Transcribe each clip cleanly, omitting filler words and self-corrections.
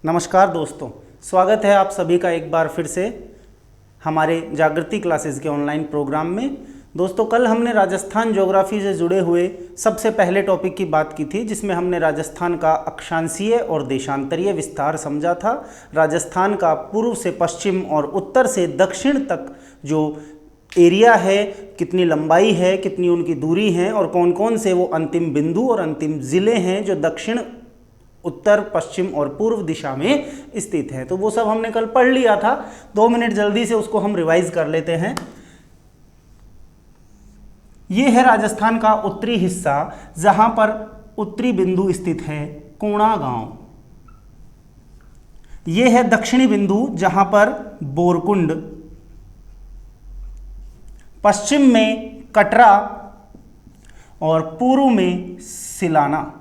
नमस्कार दोस्तों, स्वागत है आप सभी का एक बार फिर से हमारे जागृति क्लासेस के ऑनलाइन प्रोग्राम में। दोस्तों, कल हमने राजस्थान ज्योग्राफी से जुड़े हुए सबसे पहले टॉपिक की बात की थी, जिसमें हमने राजस्थान का अक्षांशीय और देशांतरीय विस्तार समझा था। राजस्थान का पूर्व से पश्चिम और उत्तर से दक्षिण तक जो एरिया है, कितनी लंबाई है, कितनी उनकी दूरी है और कौन कौन से वो अंतिम बिंदु और अंतिम ज़िले हैं जो दक्षिण, उत्तर, पश्चिम और पूर्व दिशा में स्थित है। तो वो सब हमने कल पढ़ लिया था। 2 मिनट जल्दी से उसको हम रिवाइज कर लेते हैं। ये है राजस्थान का उत्तरी हिस्सा, जहां पर उत्तरी बिंदु स्थित है कोणा गांव। ये है दक्षिणी बिंदु जहां पर बोरकुंड, पश्चिम में कटरा और पूर्व में सिलाना।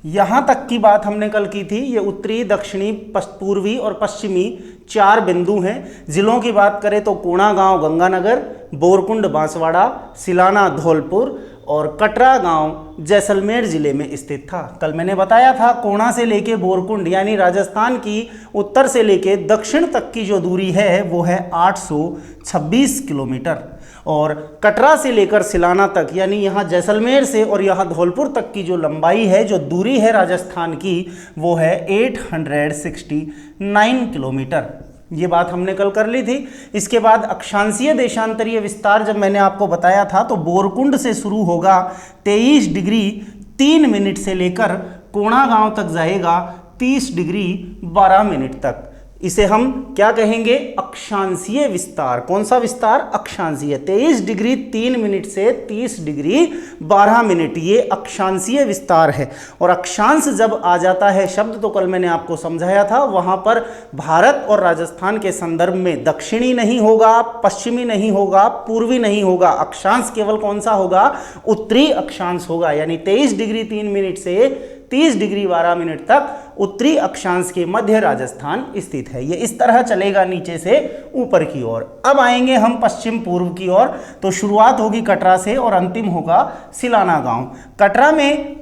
यहां तक की बात हमने कल की थी। ये उत्तरी, दक्षिणी, पूर्वी और पश्चिमी 4 बिंदु हैं। जिलों की बात करें तो कोणा गांव गंगानगर, बोरकुंड बांसवाड़ा, सिलाना धौलपुर और कटरा गांव जैसलमेर जिले में स्थित था। कल मैंने बताया था कोणा से लेके बोरकुंड यानी राजस्थान की उत्तर से लेके दक्षिण तक की जो दूरी है वो है 826 किलोमीटर और कटरा से लेकर सिलाना तक यानी यहाँ जैसलमेर से और यहाँ धौलपुर तक की जो लंबाई है, जो दूरी है राजस्थान की, वो है 869 किलोमीटर। ये बात हमने कल कर ली थी। इसके बाद अक्षांशीय देशांतरीय विस्तार जब मैंने आपको बताया था तो बोरकुंड से शुरू होगा 23 डिग्री 3 मिनट से लेकर कोणा गांव तक जाएगा 30 डिग्री 12 मिनट तक। इसे हम क्या कहेंगे? अक्षांशीय विस्तार। कौन सा विस्तार? अक्षांशीय। 23 डिग्री 3 मिनट से 30 डिग्री 12 मिनट, ये अक्षांशीय विस्तार है। और अक्षांश जब आ जाता है शब्द, तो कल मैंने आपको समझाया था, वहां पर भारत और राजस्थान के संदर्भ में दक्षिणी नहीं होगा, पश्चिमी नहीं होगा, पूर्वी नहीं होगा। अक्षांश केवल कौन सा होगा? उत्तरी अक्षांश होगा। यानी 23 डिग्री 3 मिनट से 30 डिग्री 12 मिनट तक उत्तरी अक्षांश के मध्य राजस्थान स्थित है। ये इस तरह चलेगा नीचे से ऊपर की ओर। अब आएंगे हम पश्चिम पूर्व की ओर। तो शुरुआत होगी कटरा से और अंतिम होगा सिलाना गांव। कटरा में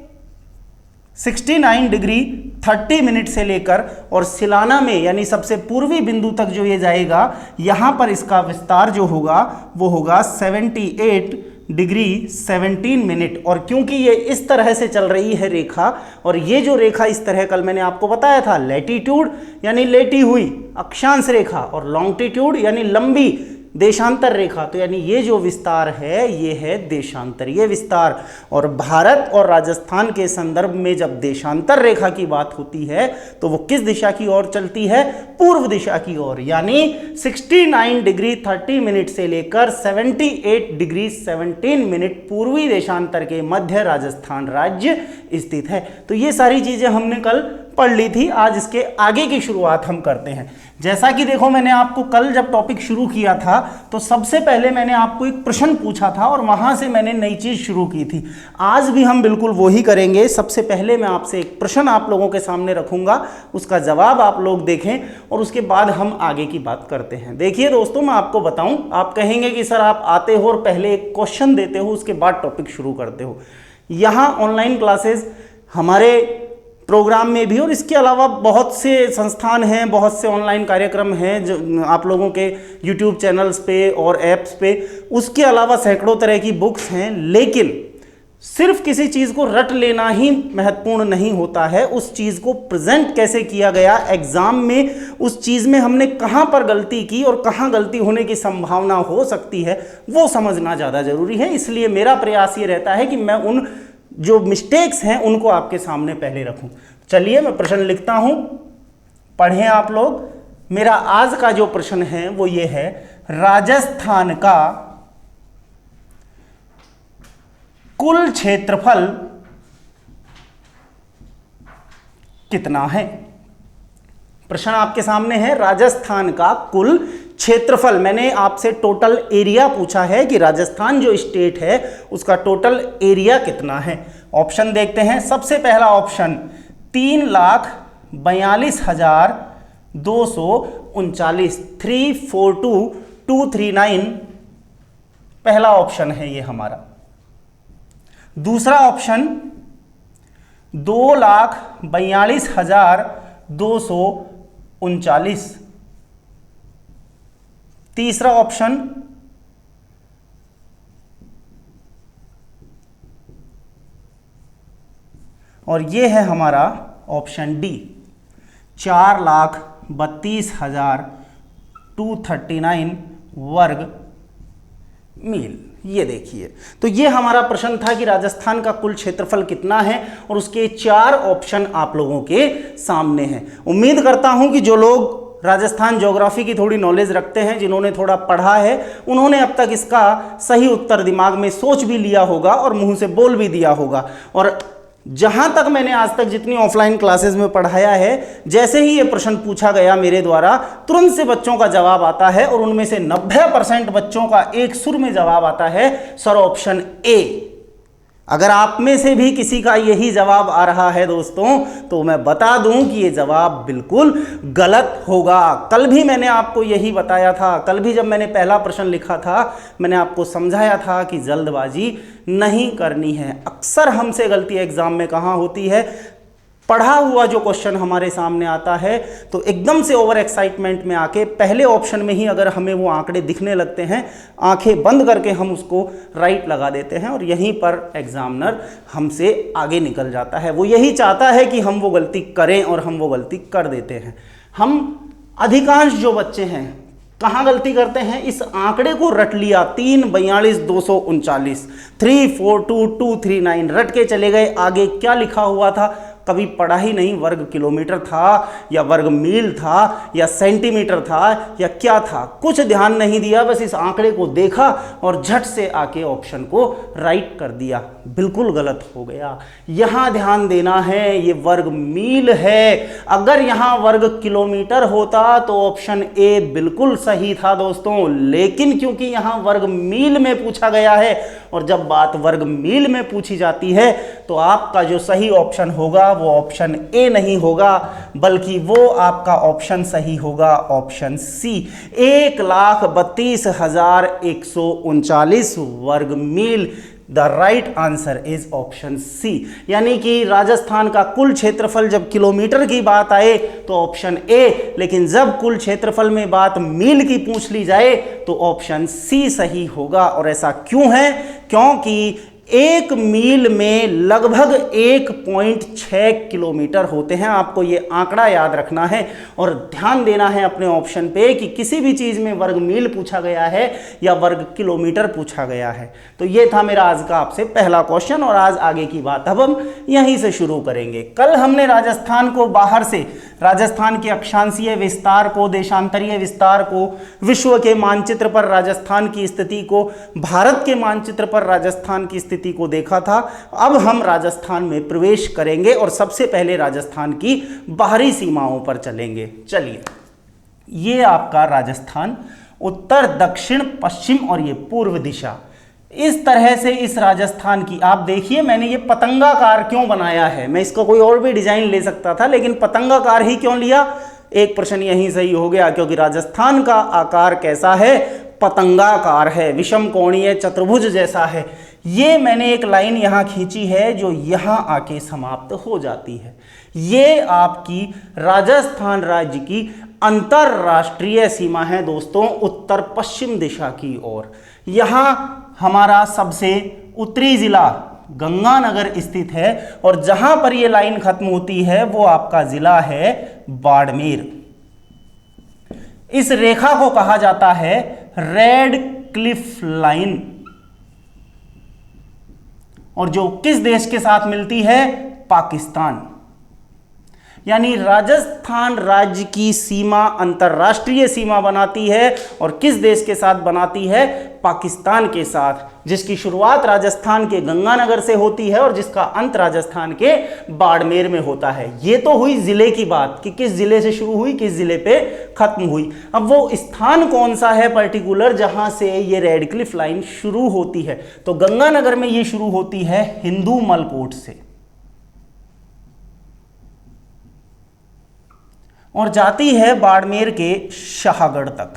69 डिग्री 30 मिनट से लेकर और सिलाना में यानी सबसे पूर्वी बिंदु तक जो ये जाएगा, यहां पर इसका विस्तार जो होगा वो होगा 78 डिग्री 17 मिनट। और क्योंकि ये इस तरह से चल रही है रेखा, और ये जो रेखा इस तरह कल मैंने आपको बताया था, लैटिट्यूड यानी लेटी हुई अक्षांश रेखा और लॉन्गिट्यूड यानी लंबी देशांतर रेखा, तो यानी ये जो विस्तार है ये है देशांतरीय विस्तार। और भारत और राजस्थान के संदर्भ में जब देशांतर रेखा की बात होती है तो वो किस दिशा की ओर चलती है? पूर्व दिशा की ओर। यानी 69 डिग्री 30 मिनट से लेकर 78 डिग्री 17 मिनट पूर्वी देशांतर के मध्य राजस्थान राज्य स्थित है। तो ये सारी चीजें हमने कल पढ़ ली थी। आज इसके आगे की शुरुआत हम करते हैं। जैसा कि देखो, मैंने आपको कल जब टॉपिक शुरू किया था तो सबसे पहले मैंने आपको एक प्रश्न पूछा था और वहां से मैंने नई चीज शुरू की थी। आज भी हम बिल्कुल वही करेंगे। सबसे पहले मैं आपसे एक प्रश्न आप लोगों के सामने रखूंगा, उसका जवाब आप लोग देखें और उसके बाद हम आगे की बात करते हैं। देखिए दोस्तों, मैं आपको बताऊं, आप कहेंगे कि सर आप आते हो और पहले एक क्वेश्चन देते हो, उसके बाद टॉपिक शुरू करते हो। यहाँ ऑनलाइन क्लासेस हमारे प्रोग्राम में भी और इसके अलावा बहुत से संस्थान हैं, बहुत से ऑनलाइन कार्यक्रम हैं जो आप लोगों के YouTube चैनल्स पे और ऐप्स पे, उसके अलावा सैकड़ों तरह की बुक्स हैं। लेकिन सिर्फ किसी चीज़ को रट लेना ही महत्वपूर्ण नहीं होता है, उस चीज़ को प्रेजेंट कैसे किया गया एग्जाम में, उस चीज़ में हमने कहाँ पर गलती की और कहाँ गलती होने की संभावना हो सकती है, वो समझना ज़्यादा जरूरी है। इसलिए मेरा प्रयास ये रहता है कि मैं उन जो मिस्टेक्स हैं उनको आपके सामने पहले रखूं। चलिए मैं प्रश्न लिखता हूं, पढ़ें आप लोग। मेरा आज का जो प्रश्न है वो ये है, राजस्थान का कुल क्षेत्रफल कितना है? प्रश्न आपके सामने है, राजस्थान का कुल क्षेत्रफल। मैंने आपसे टोटल एरिया पूछा है कि राजस्थान जो स्टेट है उसका टोटल एरिया कितना है। ऑप्शन देखते हैं। सबसे पहला ऑप्शन 3,42,239, 342,239 पहला ऑप्शन है ये हमारा। दूसरा ऑप्शन 2,42,239। तीसरा ऑप्शन और ये है हमारा ऑप्शन डी, 4,32,239 वर्ग मील। ये देखिए, तो ये हमारा प्रश्न था कि राजस्थान का कुल क्षेत्रफल कितना है और उसके 4 ऑप्शन आप लोगों के सामने हैं। उम्मीद करता हूं कि जो लोग राजस्थान ज्योग्राफी की थोड़ी नॉलेज रखते हैं, जिन्होंने थोड़ा पढ़ा है, उन्होंने अब तक इसका सही उत्तर दिमाग में सोच भी लिया होगा और मुंह से बोल भी दिया होगा। और जहां तक मैंने आज तक जितनी ऑफलाइन क्लासेस में पढ़ाया है, जैसे ही ये प्रश्न पूछा गया मेरे द्वारा, तुरंत से बच्चों का जवाब आता है और उनमें से 90% बच्चों का एक सुर में जवाब आता है, सर ऑप्शन ए। अगर आप में से भी किसी का यही जवाब आ रहा है दोस्तों, तो मैं बता दूं कि ये जवाब बिल्कुल गलत होगा। कल भी मैंने आपको यही बताया था, कल भी जब मैंने पहला प्रश्न लिखा था, मैंने आपको समझाया था कि जल्दबाजी नहीं करनी है। अक्सर हमसे गलती एग्जाम में कहाँ होती है, पढ़ा हुआ जो क्वेश्चन हमारे सामने आता है तो एकदम से ओवर एक्साइटमेंट में आके पहले ऑप्शन में ही अगर हमें वो आंकड़े दिखने लगते हैं, आंखें बंद करके हम उसको राइट लगा देते हैं और यहीं पर एग्जामिनर हमसे आगे निकल जाता है। वो यही चाहता है कि हम वो गलती करें और हम वो गलती कर देते हैं। हम अधिकांश जो बच्चे हैं कहाँ गलती करते हैं, इस आंकड़े को रट लिया, 3,42,239, 3,42,239 रट के चले गए, आगे क्या लिखा हुआ था कभी पढ़ा ही नहीं, वर्ग किलोमीटर था या वर्ग मील था या सेंटीमीटर था या क्या था, कुछ ध्यान नहीं दिया, बस इस आंकड़े को देखा और झट से आके ऑप्शन को राइट कर दिया। बिल्कुल गलत हो गया। यहां ध्यान देना है, ये वर्ग मील है। अगर यहां वर्ग किलोमीटर होता तो ऑप्शन ए बिल्कुल सही था दोस्तों, लेकिन क्योंकि यहां वर्ग मील में पूछा गया है और जब बात वर्ग मील में पूछी जाती है तो आपका जो सही ऑप्शन होगा वो ऑप्शन ए नहीं होगा, बल्कि वो आपका ऑप्शन सही होगा ऑप्शन सी, 1,32,139 वर्ग मील। The right answer is option C. यानी कि राजस्थान का कुल क्षेत्रफल जब किलोमीटर की बात आए तो ऑप्शन ए, लेकिन जब कुल क्षेत्रफल में बात मील की पूछ ली जाए तो ऑप्शन सी सही होगा। और ऐसा क्यों है? क्योंकि 1 मील में लगभग 1.6 किलोमीटर होते हैं। आपको ये आंकड़ा याद रखना है और ध्यान देना है अपने ऑप्शन पे कि किसी भी चीज़ में वर्ग मील पूछा गया है या वर्ग किलोमीटर पूछा गया है। तो ये था मेरा आज का आपसे पहला क्वेश्चन और आज आगे की बात अब हम यहीं से शुरू करेंगे। कल हमने राजस्थान को बाहर से, राजस्थान के अक्षांशीय विस्तार को, देशांतरीय विस्तार को, विश्व के मानचित्र पर राजस्थान की स्थिति को, भारत के मानचित्र पर राजस्थान की स्थिति को देखा था। अब हम राजस्थान में प्रवेश करेंगे और सबसे पहले राजस्थान की बाहरी सीमाओं पर चलेंगे। चलिए, ये आपका राजस्थान, उत्तर, दक्षिण, पश्चिम और ये पूर्व दिशा। इस तरह से इस राजस्थान की आप देखिए, मैंने ये पतंगाकार क्यों बनाया है। मैं इसका कोई और भी डिजाइन ले सकता था, लेकिन पतंगाकार ही क्यों लिया? एक प्रश्न यहीं सही हो गया, क्योंकि राजस्थान का आकार कैसा है? पतंगाकार है, विषम कोणीय चतुर्भुज जैसा है। ये मैंने एक लाइन यहां खींची है जो यहां आके समाप्त हो जाती है। ये आपकी राजस्थान राज्य की अंतरराष्ट्रीय सीमा है दोस्तों, उत्तर पश्चिम दिशा की ओर। यहां हमारा सबसे उत्तरी जिला गंगानगर स्थित है और जहां पर यह लाइन खत्म होती है वो आपका जिला है बाड़मेर। इस रेखा को कहा जाता है रेड क्लिफ लाइन, और जो किस देश के साथ मिलती है? पाकिस्तान। यानी राजस्थान राज्य की सीमा अंतरराष्ट्रीय सीमा बनाती है और किस देश के साथ बनाती है? पाकिस्तान के साथ, जिसकी शुरुआत राजस्थान के गंगानगर से होती है और जिसका अंत राजस्थान के बाड़मेर में होता है। ये तो हुई जिले की बात कि किस जिले से शुरू हुई, किस जिले पे खत्म हुई। अब वो स्थान कौन सा है पर्टिकुलर जहां से ये रेड क्लिफ लाइन शुरू होती है? तो गंगानगर में ये शुरू होती है हिंदू मलकोट से और जाती है बाड़मेर के शाहगढ़ तक।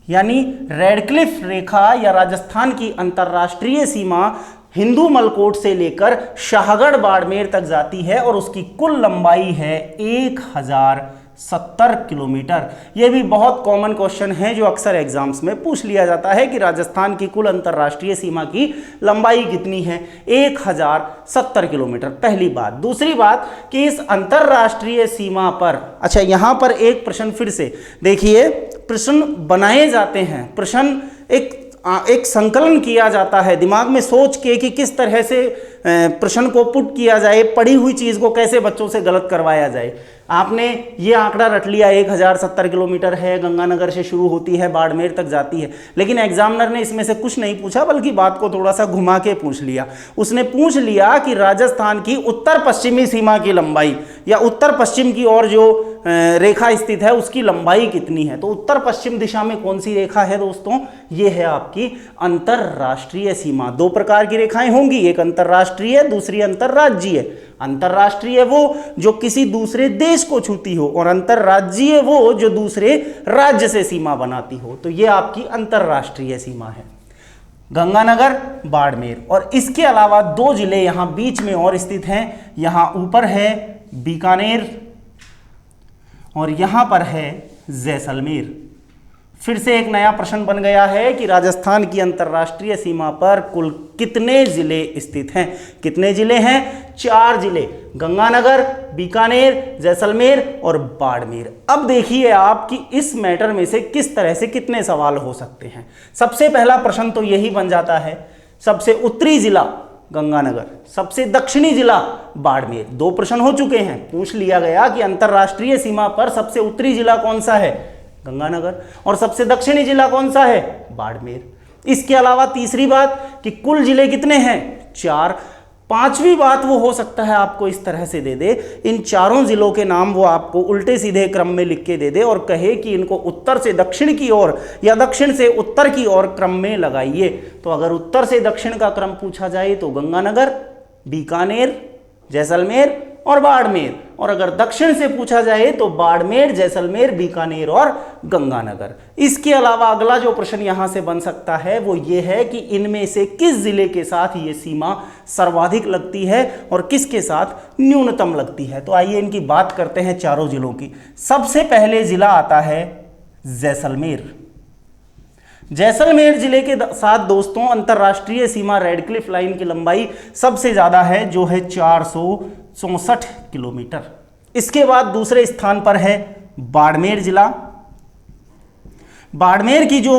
यानी रेड क्लिफ रेखा या राजस्थान की अंतरराष्ट्रीय सीमा हिंदू मलकोट से लेकर शाहगढ़ बाड़मेर तक जाती है और उसकी कुल लंबाई है 1070 किलोमीटर। यह भी बहुत कॉमन क्वेश्चन है जो अक्सर एग्जाम्स में पूछ लिया जाता है कि राजस्थान की कुल अंतर्राष्ट्रीय सीमा की लंबाई कितनी है, 1070 किलोमीटर। पहली बात। दूसरी बात कि इस अंतर्राष्ट्रीय सीमा पर, अच्छा यहां पर एक प्रश्न फिर से देखिए, प्रश्न बनाए जाते हैं, प्रश्न एक संकलन किया जाता है दिमाग में सोच के कि किस तरह से प्रश्न को पुट किया जाए, पढ़ी हुई चीज को कैसे बच्चों से गलत करवाया जाए। आपने ये आंकड़ा रट लिया 1070 किलोमीटर है, गंगानगर से शुरू होती है, बाड़मेर तक जाती है, लेकिन एग्जामिनर ने इसमें से कुछ नहीं पूछा बल्कि बात को थोड़ा सा घुमा के पूछ लिया। उसने पूछ लिया कि राजस्थान की उत्तर पश्चिमी सीमा की लंबाई या उत्तर पश्चिम की ओर जो रेखा स्थित है उसकी लंबाई कितनी है। तो उत्तर पश्चिम दिशा में कौन सी रेखा है दोस्तों, ये है आपकी अंतरराष्ट्रीय सीमा। दो प्रकार की रेखाएं होंगी, एक अंतरराष्ट्रीय, दूसरी अंतरराज्यीय। अंतरराष्ट्रीय वो जो किसी दूसरे देश को छूती हो और अंतरराज्यीय वो जो दूसरे राज्य से सीमा बनाती हो। तो ये आपकी अंतरराष्ट्रीय सीमा है, गंगानगर, बाड़मेर। और इसके अलावा दो जिले यहां बीच में और स्थित हैं, यहां ऊपर है बीकानेर और यहां पर है जैसलमेर। फिर से एक नया प्रश्न बन गया है कि राजस्थान की अंतर्राष्ट्रीय सीमा पर कुल कितने जिले स्थित हैं। कितने जिले हैं? 4 जिले, गंगानगर, बीकानेर, जैसलमेर और बाड़मेर। अब देखिए आप कि इस मैटर में से किस तरह से कितने सवाल हो सकते हैं। सबसे पहला प्रश्न तो यही बन जाता है, सबसे उत्तरी जिला गंगानगर, सबसे दक्षिणी जिला बाड़मेर। 2 प्रश्न हो चुके हैं। पूछ लिया गया कि अंतर्राष्ट्रीय सीमा पर सबसे उत्तरी जिला कौन सा है, गंगानगर, और सबसे दक्षिणी जिला कौन सा है, बाड़मेर। इसके अलावा तीसरी बात कि कुल जिले कितने हैं, 4। पांचवी बात वो हो सकता है आपको इस तरह से दे दे, इन चारों जिलों के नाम वो आपको उल्टे सीधे क्रम में लिख के दे दे और कहे कि इनको उत्तर से दक्षिण की ओर या दक्षिण से उत्तर की ओर क्रम में लगाइए। तो अगर उत्तर से दक्षिण का क्रम पूछा जाए तो गंगानगर, बीकानेर, जैसलमेर और बाड़मेर, और अगर दक्षिण से पूछा जाए तो बाड़मेर, जैसलमेर, बीकानेर और गंगानगर। इसके अलावा अगला जो प्रश्न यहां से बन सकता है वो ये है कि इनमें से किस जिले के साथ ये सीमा सर्वाधिक लगती है और किसके साथ न्यूनतम लगती है। तो आइए इनकी बात करते हैं चारों जिलों की। सबसे पहले जिला आता है जैसलमेर। जैसलमेर जिले के साथ दोस्तों अंतरराष्ट्रीय सीमा रेडक्लिफ लाइन की लंबाई सबसे ज्यादा है जो है 464 किलोमीटर। इसके बाद दूसरे स्थान पर है बाड़मेर जिला। बाड़मेर की जो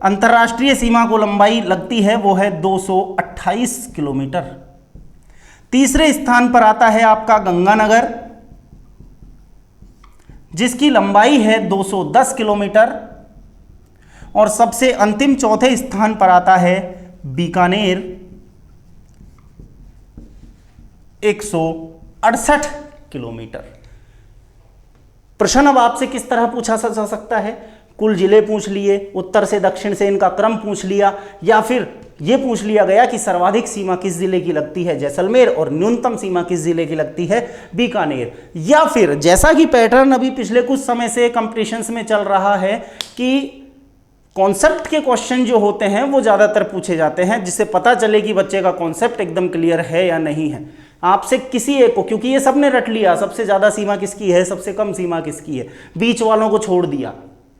अंतरराष्ट्रीय सीमा को लंबाई लगती है वो है 228 किलोमीटर। तीसरे स्थान पर आता है आपका गंगानगर जिसकी लंबाई है 210 किलोमीटर। और सबसे अंतिम चौथे स्थान पर आता है बीकानेर 168 किलोमीटर। प्रश्न अब आपसे किस तरह पूछा जा सकता है, कुल जिले पूछ लिए, उत्तर से दक्षिण से इनका क्रम पूछ लिया, या फिर यह पूछ लिया गया कि सर्वाधिक सीमा किस जिले की लगती है, जैसलमेर, और न्यूनतम सीमा किस जिले की लगती है, बीकानेर। या फिर जैसा कि पैटर्न अभी पिछले कुछ समय से कंपटीशंस में चल रहा है कि कॉन्सेप्ट के क्वेश्चन जो होते हैं वो ज़्यादातर पूछे जाते हैं जिससे पता चले कि बच्चे का कॉन्सेप्ट एकदम क्लियर है या नहीं है। आपसे किसी एक को, क्योंकि ये सबने रट लिया सबसे ज़्यादा सीमा किसकी है, सबसे कम सीमा किसकी है, बीच वालों को छोड़ दिया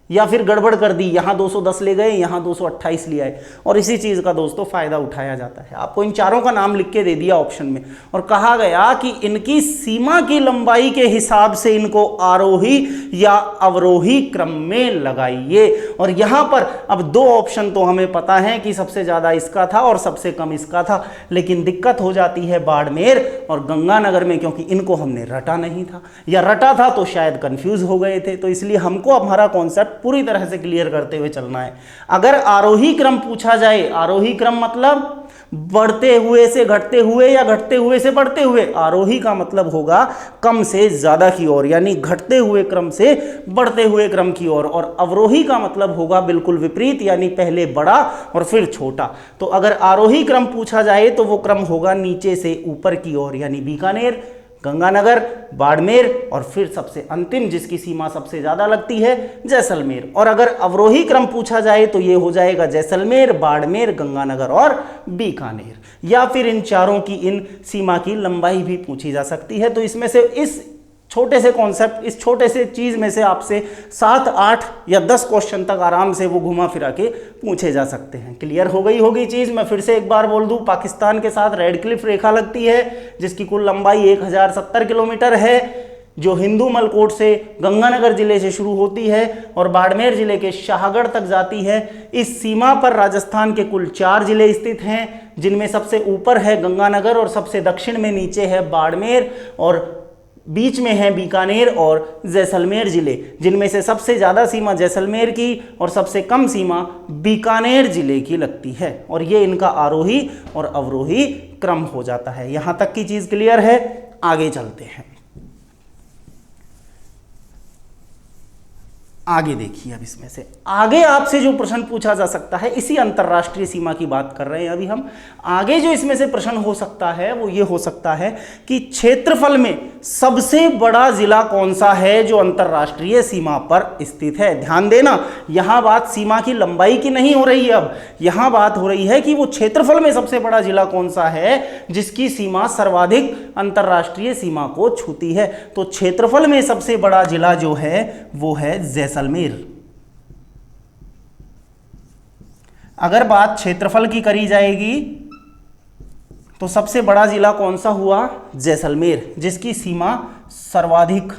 या फिर गड़बड़ कर दी, यहाँ 210 ले गए, यहाँ 228 ले आए, और इसी चीज़ का दोस्तों फ़ायदा उठाया जाता है। आपको इन चारों का नाम लिख के दे दिया ऑप्शन में और कहा गया कि इनकी सीमा की लंबाई के हिसाब से इनको आरोही या अवरोही क्रम में लगाइए। और यहाँ पर अब 2 ऑप्शन तो हमें पता है कि सबसे ज़्यादा इसका था और सबसे कम इसका था, लेकिन दिक्कत हो जाती है बाड़मेर और गंगानगर में क्योंकि इनको हमने रटा नहीं था, या रटा था तो शायद कन्फ्यूज़ हो गए थे। तो इसलिए हमको हमारा कॉन्सेप्ट पूरी तरह से क्लियर करते हुए चलना है। अगर आरोही क्रम पूछा जाए, आरोही क्रम मतलब बढ़ते हुए से घटते हुए या घटते हुए से बढ़ते हुए, आरोही का मतलब होगा कम से ज्यादा की ओर, यानी घटते हुए क्रम से बढ़ते हुए क्रम की ओर, और अवरोही का मतलब होगा बिल्कुल विपरीत, यानी पहले बड़ा और फिर छोटा। तो अगर आरोही क्रम पूछा जाए तो वो क्रम होगा नीचे से ऊपर की ओर, यानी बीकानेर, गंगानगर, बाड़मेर और फिर सबसे अंतिम जिसकी सीमा सबसे ज़्यादा लगती है जैसलमेर। और अगर अवरोही क्रम पूछा जाए तो ये हो जाएगा जैसलमेर, बाड़मेर, गंगानगर और बीकानेर, या फिर इन चारों की इन सीमा की लंबाई भी पूछी जा सकती है। तो इसमें से इस छोटे से कॉन्सेप्ट, इस छोटे से चीज़ में से आपसे 7, 8 या 10 क्वेश्चन तक आराम से वो घुमा फिरा के पूछे जा सकते हैं। क्लियर हो गई होगी चीज़। मैं फिर से एक बार बोल दूं, पाकिस्तान के साथ रेड क्लिफ रेखा लगती है जिसकी कुल लंबाई 1070 किलोमीटर है, जो हिंदू मलकोट से गंगानगर जिले से शुरू होती है और बाड़मेर जिले के शाहगढ़ तक जाती है। इस सीमा पर राजस्थान के कुल 4 जिले स्थित हैं, जिनमें सबसे ऊपर है गंगानगर और सबसे दक्षिण में नीचे है बाड़मेर और बीच में है बीकानेर और जैसलमेर जिले, जिनमें से सबसे ज़्यादा सीमा जैसलमेर की और सबसे कम सीमा बीकानेर जिले की लगती है। और ये इनका आरोही और अवरोही क्रम हो जाता है। यहाँ तक की चीज़ क्लियर है। आगे चलते हैं। आगे देखिए, अब इसमें से आगे आपसे जो प्रश्न पूछा जा सकता है, इसी अंतर्राष्ट्रीय सीमा की बात कर रहे हैं अभी हम। आगे जो इसमें से प्रश्न हो सकता है वो ये हो सकता है कि क्षेत्रफल में सबसे बड़ा जिला कौन सा है जो अंतर्राष्ट्रीय सीमा पर स्थित है। ध्यान देना, यहां बात सीमा की लंबाई की नहीं हो रही है, अब यहां बात हो रही है कि वो क्षेत्रफल में सबसे बड़ा जिला कौन सा है जिसकी सीमा सर्वाधिक अंतर्राष्ट्रीय सीमा को छूती है। तो क्षेत्रफल में सबसे बड़ा जिला जो है वो है जैसलमेर। अगर बात क्षेत्रफल की करी जाएगी तो सबसे बड़ा जिला कौन सा हुआ? जैसलमेर, जिसकी सीमा सर्वाधिक।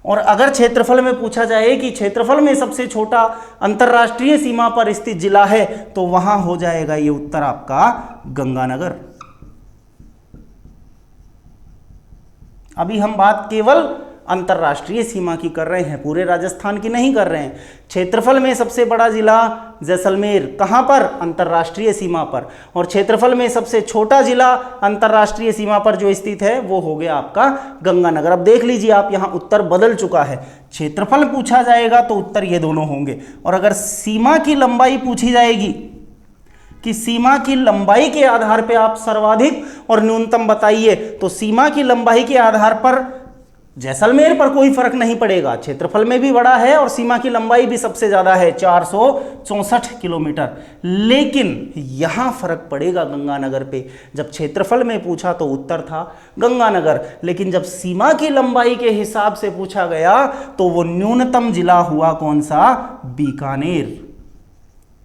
और अगर क्षेत्रफल में पूछा जाए कि क्षेत्रफल में सबसे छोटा अंतर्राष्ट्रीय सीमा पर स्थित जिला है तो वहां हो जाएगा ये उत्तर आपका गंगानगर। अभी हम बात केवल अंतर्राष्ट्रीय सीमा की कर रहे हैं, पूरे राजस्थान की नहीं कर रहे हैं। क्षेत्रफल में सबसे बड़ा जिला जैसलमेर, कहां पर? अंतर्राष्ट्रीय सीमा पर। और क्षेत्रफल में सबसे छोटा जिला अंतर्राष्ट्रीय सीमा पर जो स्थित है वो हो गया आपका गंगानगर। अब देख लीजिए आप, यहां उत्तर बदल चुका है। क्षेत्रफल पूछा जाएगा तो उत्तर ये दोनों होंगे, और अगर सीमा की लंबाई पूछी जाएगी कि सीमा की लंबाई के आधार पर आप सर्वाधिक और न्यूनतम बताइए, तो सीमा की लंबाई के आधार पर जैसलमेर पर कोई फर्क नहीं पड़ेगा, क्षेत्रफल में भी बड़ा है और सीमा की लंबाई भी सबसे ज्यादा है 464 किलोमीटर। लेकिन यहां फर्क पड़ेगा गंगानगर पे। जब क्षेत्रफल में पूछा तो उत्तर था गंगानगर, लेकिन जब सीमा की लंबाई के हिसाब से पूछा गया तो वो न्यूनतम जिला हुआ कौन सा? बीकानेर।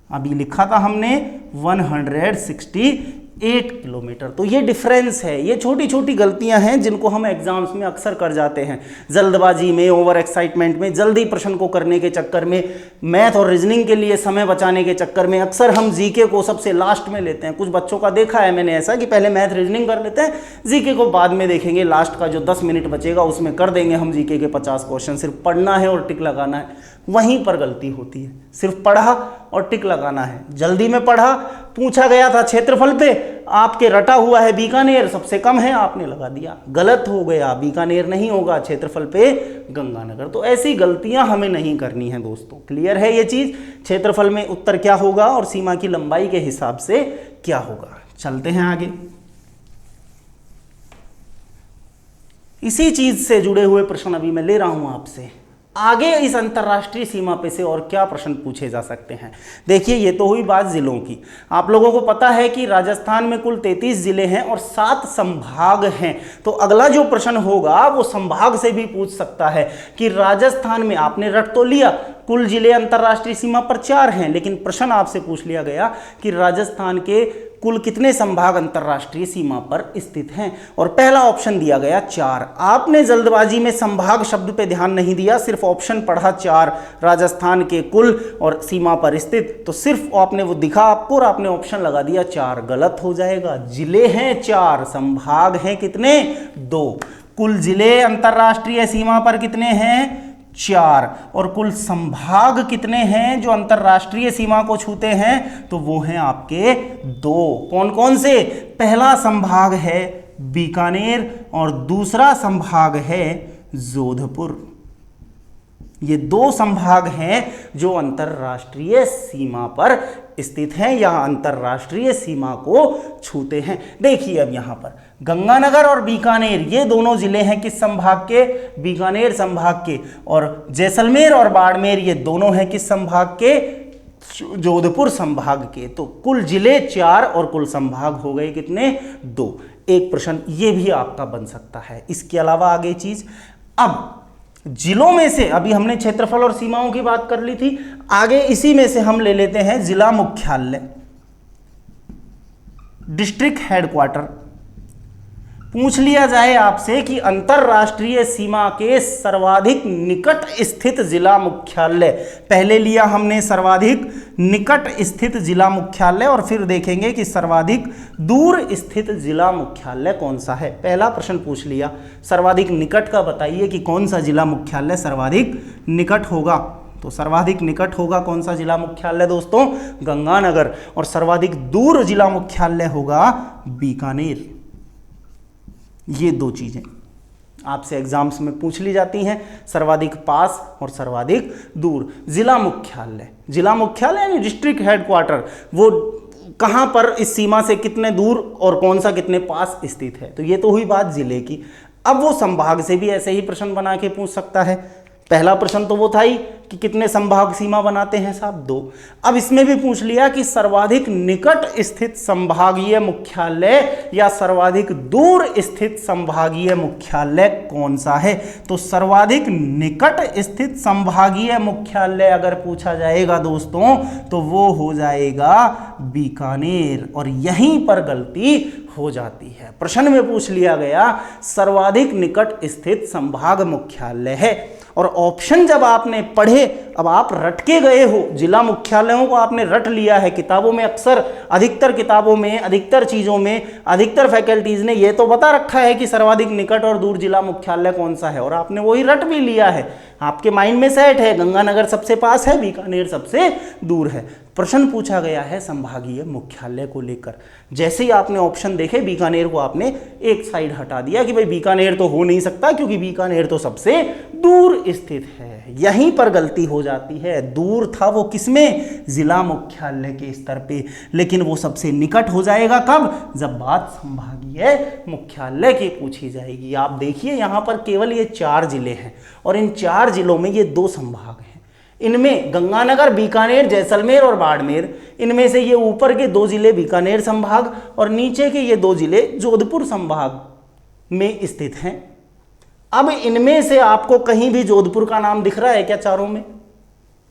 अभी लिखा था हमने 168 किलोमीटर। तो ये डिफरेंस है, ये छोटी छोटी गलतियां हैं जिनको हम एग्जाम्स में अक्सर कर जाते हैं। जल्दबाजी में, ओवर एक्साइटमेंट में, जल्दी प्रश्न को करने के चक्कर में, मैथ और रीजनिंग के लिए समय बचाने के चक्कर में अक्सर हम जीके को सबसे लास्ट में लेते हैं। कुछ बच्चों का देखा है मैंने ऐसा कि पहले मैथ रीजनिंग कर लेते हैं, जीके को बाद में देखेंगे, लास्ट का जो 10 मिनट बचेगा उसमें कर देंगे हम जीके के 50 क्वेश्चन। सिर्फ पढ़ना है और टिक लगाना है, वहीं पर गलती होती है। सिर्फ पढ़ा और टिक लगाना है, जल्दी में पढ़ा, पूछा गया था क्षेत्रफल पे, आपके रटा हुआ है बीकानेर, सबसे कम है, आपने लगा दिया, गलत हो गया। बीकानेर नहीं होगा, क्षेत्रफल पे गंगानगर। तो ऐसी गलतियां हमें नहीं करनी है दोस्तों। क्लियर है ये चीज? क्षेत्रफल में उत्तर क्या होगा और सीमा की लंबाई के हिसाब से क्या होगा। चलते हैं आगे। इसी चीज से जुड़े हुए प्रश्न अभी मैं ले रहा हूं आपसे। आगे इस अंतर्राष्ट्रीय सीमा पे से और क्या प्रश्न पूछे जा सकते हैं। देखिए, ये तो हुई बात जिलों की। आप लोगों को पता है कि राजस्थान में कुल 33 जिले हैं और 7 संभाग हैं। तो अगला जो प्रश्न होगा वो संभाग से भी पूछ सकता है कि राजस्थान में, आपने रट तो लिया कुल जिले अंतर्राष्ट्रीय सीमा पर 4 हैं, लेकिन प्रश्न आपसे पूछ लिया गया कि राजस्थान के कुल कितने संभाग अंतर्राष्ट्रीय सीमा पर स्थित हैं, और पहला ऑप्शन दिया गया 4। आपने जल्दबाजी में संभाग शब्द पे ध्यान नहीं दिया, सिर्फ ऑप्शन पढ़ा 4 राजस्थान के कुल और सीमा पर स्थित, तो सिर्फ आपने वो दिखा आपको और आपने ऑप्शन लगा दिया 4। गलत हो जाएगा। जिले हैं 4, संभाग हैं कितने? 2। कुल जिले अंतर्राष्ट्रीय सीमा पर कितने हैं? 4। और कुल संभाग कितने हैं जो अंतर्राष्ट्रीय सीमा को छूते हैं? तो वो हैं आपके 2। कौन कौन से? पहला संभाग है बीकानेर और दूसरा संभाग है जोधपुर। ये दो संभाग हैं जो अंतरराष्ट्रीय सीमा पर स्थित हैं या अंतरराष्ट्रीय सीमा को छूते हैं। देखिए अब यहाँ पर गंगानगर और बीकानेर ये दोनों जिले हैं किस संभाग के, बीकानेर संभाग के, और जैसलमेर और बाड़मेर ये दोनों हैं किस संभाग के, जोधपुर संभाग के। तो कुल जिले 4 और कुल संभाग हो गए कितने, 2। एक प्रश्न ये भी आपका बन सकता है। इसके अलावा आगे चीज, अब जिलों में से अभी हमने क्षेत्रफल और सीमाओं की बात कर ली थी, आगे इसी में से हम ले लेते हैं जिला मुख्यालय, डिस्ट्रिक्ट हेडक्वार्टर। पूछ लिया जाए आपसे कि अंतरराष्ट्रीय सीमा के सर्वाधिक निकट स्थित जिला मुख्यालय, पहले लिया हमने सर्वाधिक निकट स्थित जिला मुख्यालय और फिर देखेंगे कि सर्वाधिक दूर स्थित जिला मुख्यालय कौन सा है। पहला प्रश्न पूछ लिया सर्वाधिक निकट का, बताइए कि कौन सा जिला मुख्यालय सर्वाधिक निकट होगा। तो सर्वाधिक निकट होगा कौन सा जिला मुख्यालय दोस्तों, गंगानगर, और सर्वाधिक दूर जिला मुख्यालय होगा बीकानेर। ये दो चीजें आपसे एग्जाम्स में पूछ ली जाती हैं, सर्वाधिक पास और सर्वाधिक दूर। जिला मुख्यालय, जिला मुख्यालय यानी डिस्ट्रिक्ट हेडक्वार्टर, वो कहाँ पर इस सीमा से कितने दूर और कौन सा कितने पास स्थित है। तो ये तो हुई बात जिले की। अब वो संभाग से भी ऐसे ही प्रश्न बना के पूछ सकता है। पहला प्रश्न तो वो था ही कि कितने संभाग सीमा बनाते हैं साहब, 2। अब इसमें भी पूछ लिया कि सर्वाधिक निकट स्थित संभागीय मुख्यालय या सर्वाधिक दूर स्थित संभागीय मुख्यालय कौन सा है। तो सर्वाधिक निकट स्थित संभागीय मुख्यालय अगर पूछा जाएगा दोस्तों तो वो हो जाएगा बीकानेर, और यहीं पर गलती हो जाती है। प्रश्न में पूछ लिया गया सर्वाधिक निकट स्थित संभाग मुख्यालय है, और ऑप्शन जब आपने पढ़े, अब आप रट के गए हो, जिला मुख्यालयों को आपने रट लिया है। किताबों में अक्सर, अधिकतर किताबों में, अधिकतर चीज़ों में, अधिकतर फैकल्टीज़ ने ये तो बता रखा है कि सर्वाधिक निकट और दूर जिला मुख्यालय कौन सा है, और आपने वही रट भी लिया है। आपके माइंड में सेट है, गंगानगर सबसे पास है, बीकानेर सबसे दूर है। प्रश्न पूछा गया है संभागीय मुख्यालय को लेकर। जैसे ही आपने ऑप्शन देखे, बीकानेर को आपने एक साइड हटा दिया कि भाई बीकानेर तो हो नहीं सकता क्योंकि बीकानेर तो सबसे दूर स्थित है। यहीं पर गलती हो जाती है। दूर था वो किसमें, जिला मुख्यालय के स्तर पे, लेकिन वो सबसे निकट हो जाएगा कब, जब बात संभागीय मुख्यालय की पूछी जाएगी। आप देखिए यहाँ पर केवल ये 4 जिले हैं, और इन 4 जिलों में ये 2 संभाग हैं। इनमें गंगानगर, बीकानेर, जैसलमेर और बाड़मेर, इनमें से ये ऊपर के 2 जिले बीकानेर संभाग और नीचे के ये 2 जिले जोधपुर संभाग में स्थित हैं। अब इनमें से आपको कहीं भी जोधपुर का नाम दिख रहा है क्या चारों में?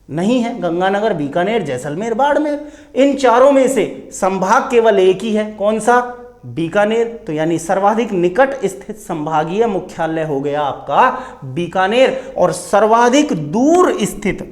नहीं है। गंगानगर, बीकानेर, जैसलमेर, बाड़मेर, इन चारों में से संभाग केवल एक ही है, कौन सा, बीकानेर। तो यानी सर्वाधिक निकट स्थित संभागीय मुख्यालय हो गया आपका बीकानेर, और सर्वाधिक दूर स्थित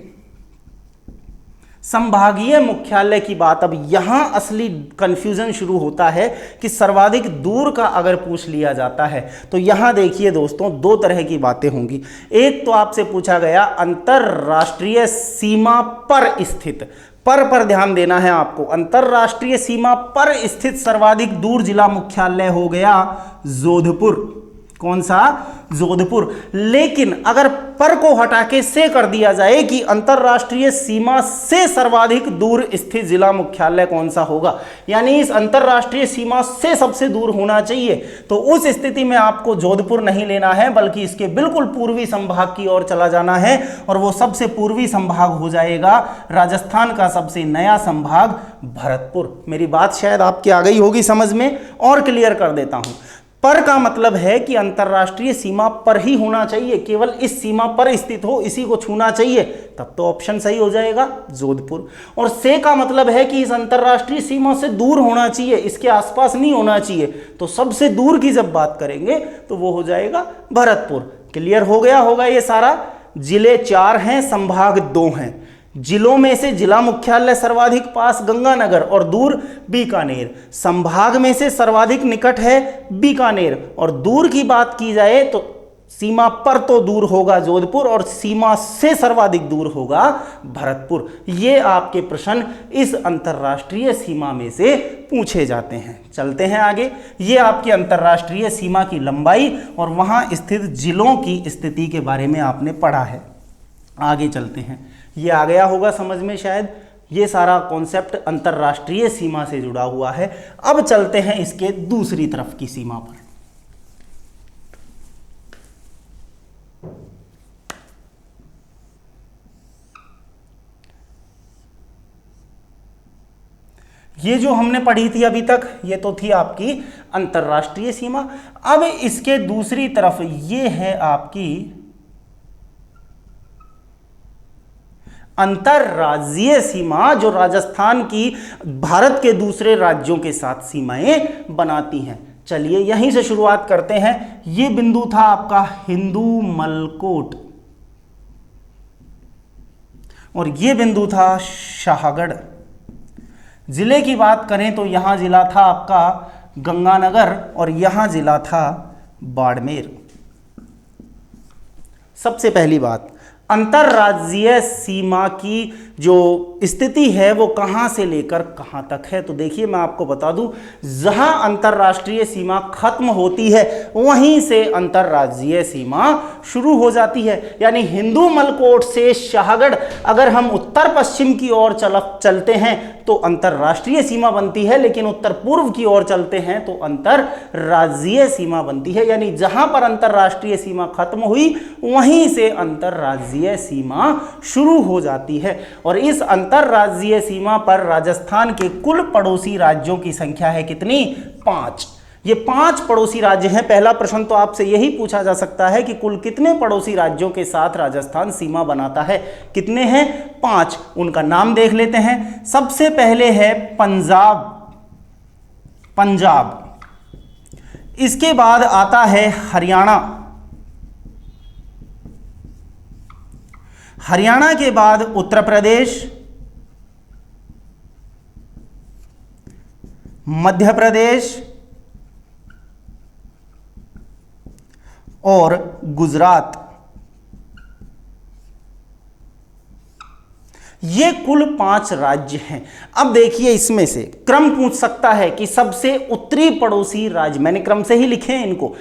संभागीय मुख्यालय की बात, अब यहां असली कंफ्यूजन शुरू होता है कि सर्वाधिक दूर का अगर पूछ लिया जाता है तो यहां देखिए दोस्तों 2 तरह की बातें होंगी। एक तो आपसे पूछा गया अंतरराष्ट्रीय सीमा पर स्थित, पर ध्यान देना है आपको। अंतरराष्ट्रीय सीमा पर स्थित सर्वाधिक दूर जिला मुख्यालय हो गया जोधपुर। कौन सा, जोधपुर। लेकिन अगर पर को हटा के से कर दिया जाए कि अंतरराष्ट्रीय सीमा से सर्वाधिक दूर स्थित जिला मुख्यालय कौन सा होगा, यानी इस अंतरराष्ट्रीय सीमा से सबसे दूर होना चाहिए, तो उस स्थिति में आपको जोधपुर नहीं लेना है बल्कि इसके बिल्कुल पूर्वी संभाग की ओर चला जाना है, और वो सबसे पूर्वी संभाग हो जाएगा राजस्थान का सबसे नया संभाग भरतपुर। मेरी बात शायद आपकी आ गई होगी समझ में, और क्लियर कर देता हूं। पर का मतलब है कि अंतरराष्ट्रीय सीमा पर ही होना चाहिए, केवल इस सीमा पर स्थित हो, इसी को छूना चाहिए, तब तो ऑप्शन सही हो जाएगा जोधपुर। और से का मतलब है कि इस अंतरराष्ट्रीय सीमा से दूर होना चाहिए, इसके आसपास नहीं होना चाहिए, तो सबसे दूर की जब बात करेंगे तो वो हो जाएगा भरतपुर। क्लियर हो गया होगा ये सारा। जिले 4 हैं, संभाग 2 हैं। जिलों में से जिला मुख्यालय सर्वाधिक पास गंगानगर और दूर बीकानेर। संभाग में से सर्वाधिक निकट है बीकानेर, और दूर की बात की जाए तो सीमा पर तो दूर होगा जोधपुर, और सीमा से सर्वाधिक दूर होगा भरतपुर। ये आपके प्रश्न इस अंतरराष्ट्रीय सीमा में से पूछे जाते हैं। चलते हैं आगे। ये आपकी अंतरराष्ट्रीय सीमा की लंबाई और वहां स्थित जिलों की स्थिति के बारे में आपने पढ़ा है। आगे चलते हैं, ये आ गया होगा समझ में शायद। ये सारा कॉन्सेप्ट अंतर्राष्ट्रीय सीमा से जुड़ा हुआ है। अब चलते हैं इसके दूसरी तरफ की सीमा पर। ये जो हमने पढ़ी थी अभी तक, ये तो थी आपकी अंतर्राष्ट्रीय सीमा। अब इसके दूसरी तरफ ये है आपकी अंतर्राज्यीय सीमा, जो राजस्थान की भारत के दूसरे राज्यों के साथ सीमाएं बनाती हैं। चलिए यहीं से शुरुआत करते हैं। ये बिंदु था आपका हिंदू मलकोट और ये बिंदु था शाहगढ़। जिले की बात करें तो यहां जिला था आपका गंगानगर और यहां जिला था बाड़मेर। सबसे पहली बात, अंतर्राज्यीय सीमा की जो स्थिति है वो कहां से लेकर कहां तक है। तो देखिए मैं आपको बता दूं, जहां अंतर्राष्ट्रीय सीमा खत्म होती है वहीं से अंतर्राज्यीय सीमा शुरू हो जाती है। यानी हिंदू मलकोट से शाहगढ़ अगर हम उत्तर पश्चिम की ओर चलते हैं तो अंतर्राष्ट्रीय सीमा बनती है, लेकिन उत्तर पूर्व की ओर चलते हैं तो अंतर्राज्यीय सीमा बनती है। यानी जहां पर अंतर्राष्ट्रीय सीमा खत्म हुई वहीं से अंतर्राज्यीय सीमा शुरू हो जाती है। और इस अंतर्राज्यीय सीमा पर राजस्थान के कुल पड़ोसी राज्यों की संख्या है कितनी? 5। ये 5 पड़ोसी राज्य हैं। पहला प्रश्न तो आपसे यही पूछा जा सकता है कि कुल कितने पड़ोसी राज्यों के साथ राजस्थान सीमा बनाता है। कितने हैं? 5। उनका नाम देख लेते हैं। सबसे पहले है पंजाब, इसके बाद आता है हरियाणा के बाद उत्तर प्रदेश, मध्य प्रदेश और गुजरात। ये कुल 5 राज्य हैं। अब देखिए इसमें से क्रम पूछ सकता है कि सबसे उत्तरी पड़ोसी राज्य, मैंने क्रम से ही लिखे हैं इनको,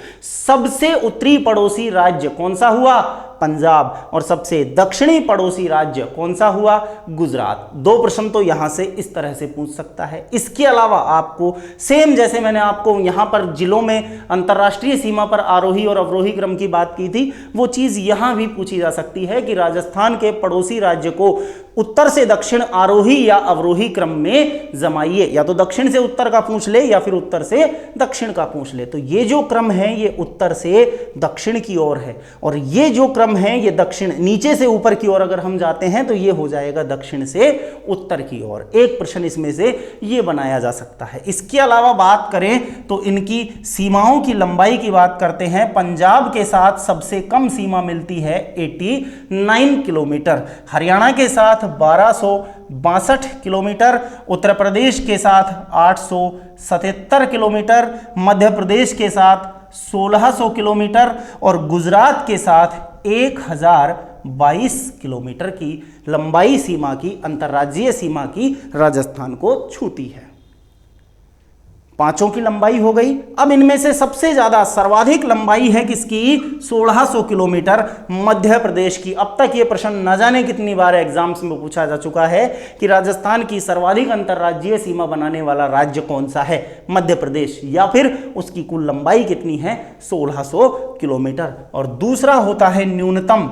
सबसे उत्तरी पड़ोसी राज्य कौन सा हुआ? पंजाब। और सबसे दक्षिणी पड़ोसी राज्य कौन सा हुआ? गुजरात। 2 प्रश्न तो यहां से इस तरह से पूछ सकता है। इसके अलावा आपको सेम जैसे मैंने आपको यहां पर जिलों में अंतर्राष्ट्रीय सीमा पर आरोही और अवरोही क्रम की बात की थी, वो चीज यहां भी पूछी जा सकती है कि राजस्थान के पड़ोसी राज्य को उत्तर से दक्षिण आरोही या अवरोही क्रम में जमाइए। या तो दक्षिण से उत्तर का पूछ ले या फिर उत्तर से दक्षिण का पूछ ले। तो ये जो क्रम है ये उत्तर से दक्षिण की ओर है और ये जो क्रम है ये दक्षिण, नीचे से ऊपर की ओर अगर हम जाते हैं तो ये हो जाएगा दक्षिण से उत्तर की ओर। एक प्रश्न इसमें से ये बनाया जा सकता है। इसके अलावा बात करें तो इनकी सीमाओं की लंबाई की बात करते हैं। पंजाब के साथ सबसे कम सीमा मिलती है 89 किलोमीटर, हरियाणा के साथ 1262 किलोमीटर, उत्तर प्रदेश के साथ 877 किलोमीटर, मध्य प्रदेश के साथ 1600 किलोमीटर और गुजरात के साथ 1022 किलोमीटर की लंबाई सीमा की, अंतर्राज्यीय सीमा की राजस्थान को छूती है। 5 की लंबाई हो गई। अब इनमें से सबसे ज्यादा सर्वाधिक लंबाई है किसकी? 1600 किलोमीटर मध्य प्रदेश की। अब तक ये प्रश्न न जाने कितनी बार एग्जाम्स में पूछा जा चुका है कि राजस्थान की सर्वाधिक अंतर्राज्यीय सीमा बनाने वाला राज्य कौन सा है? मध्य प्रदेश। या फिर उसकी कुल लंबाई कितनी है? 1600 किलोमीटर। और दूसरा होता है न्यूनतम,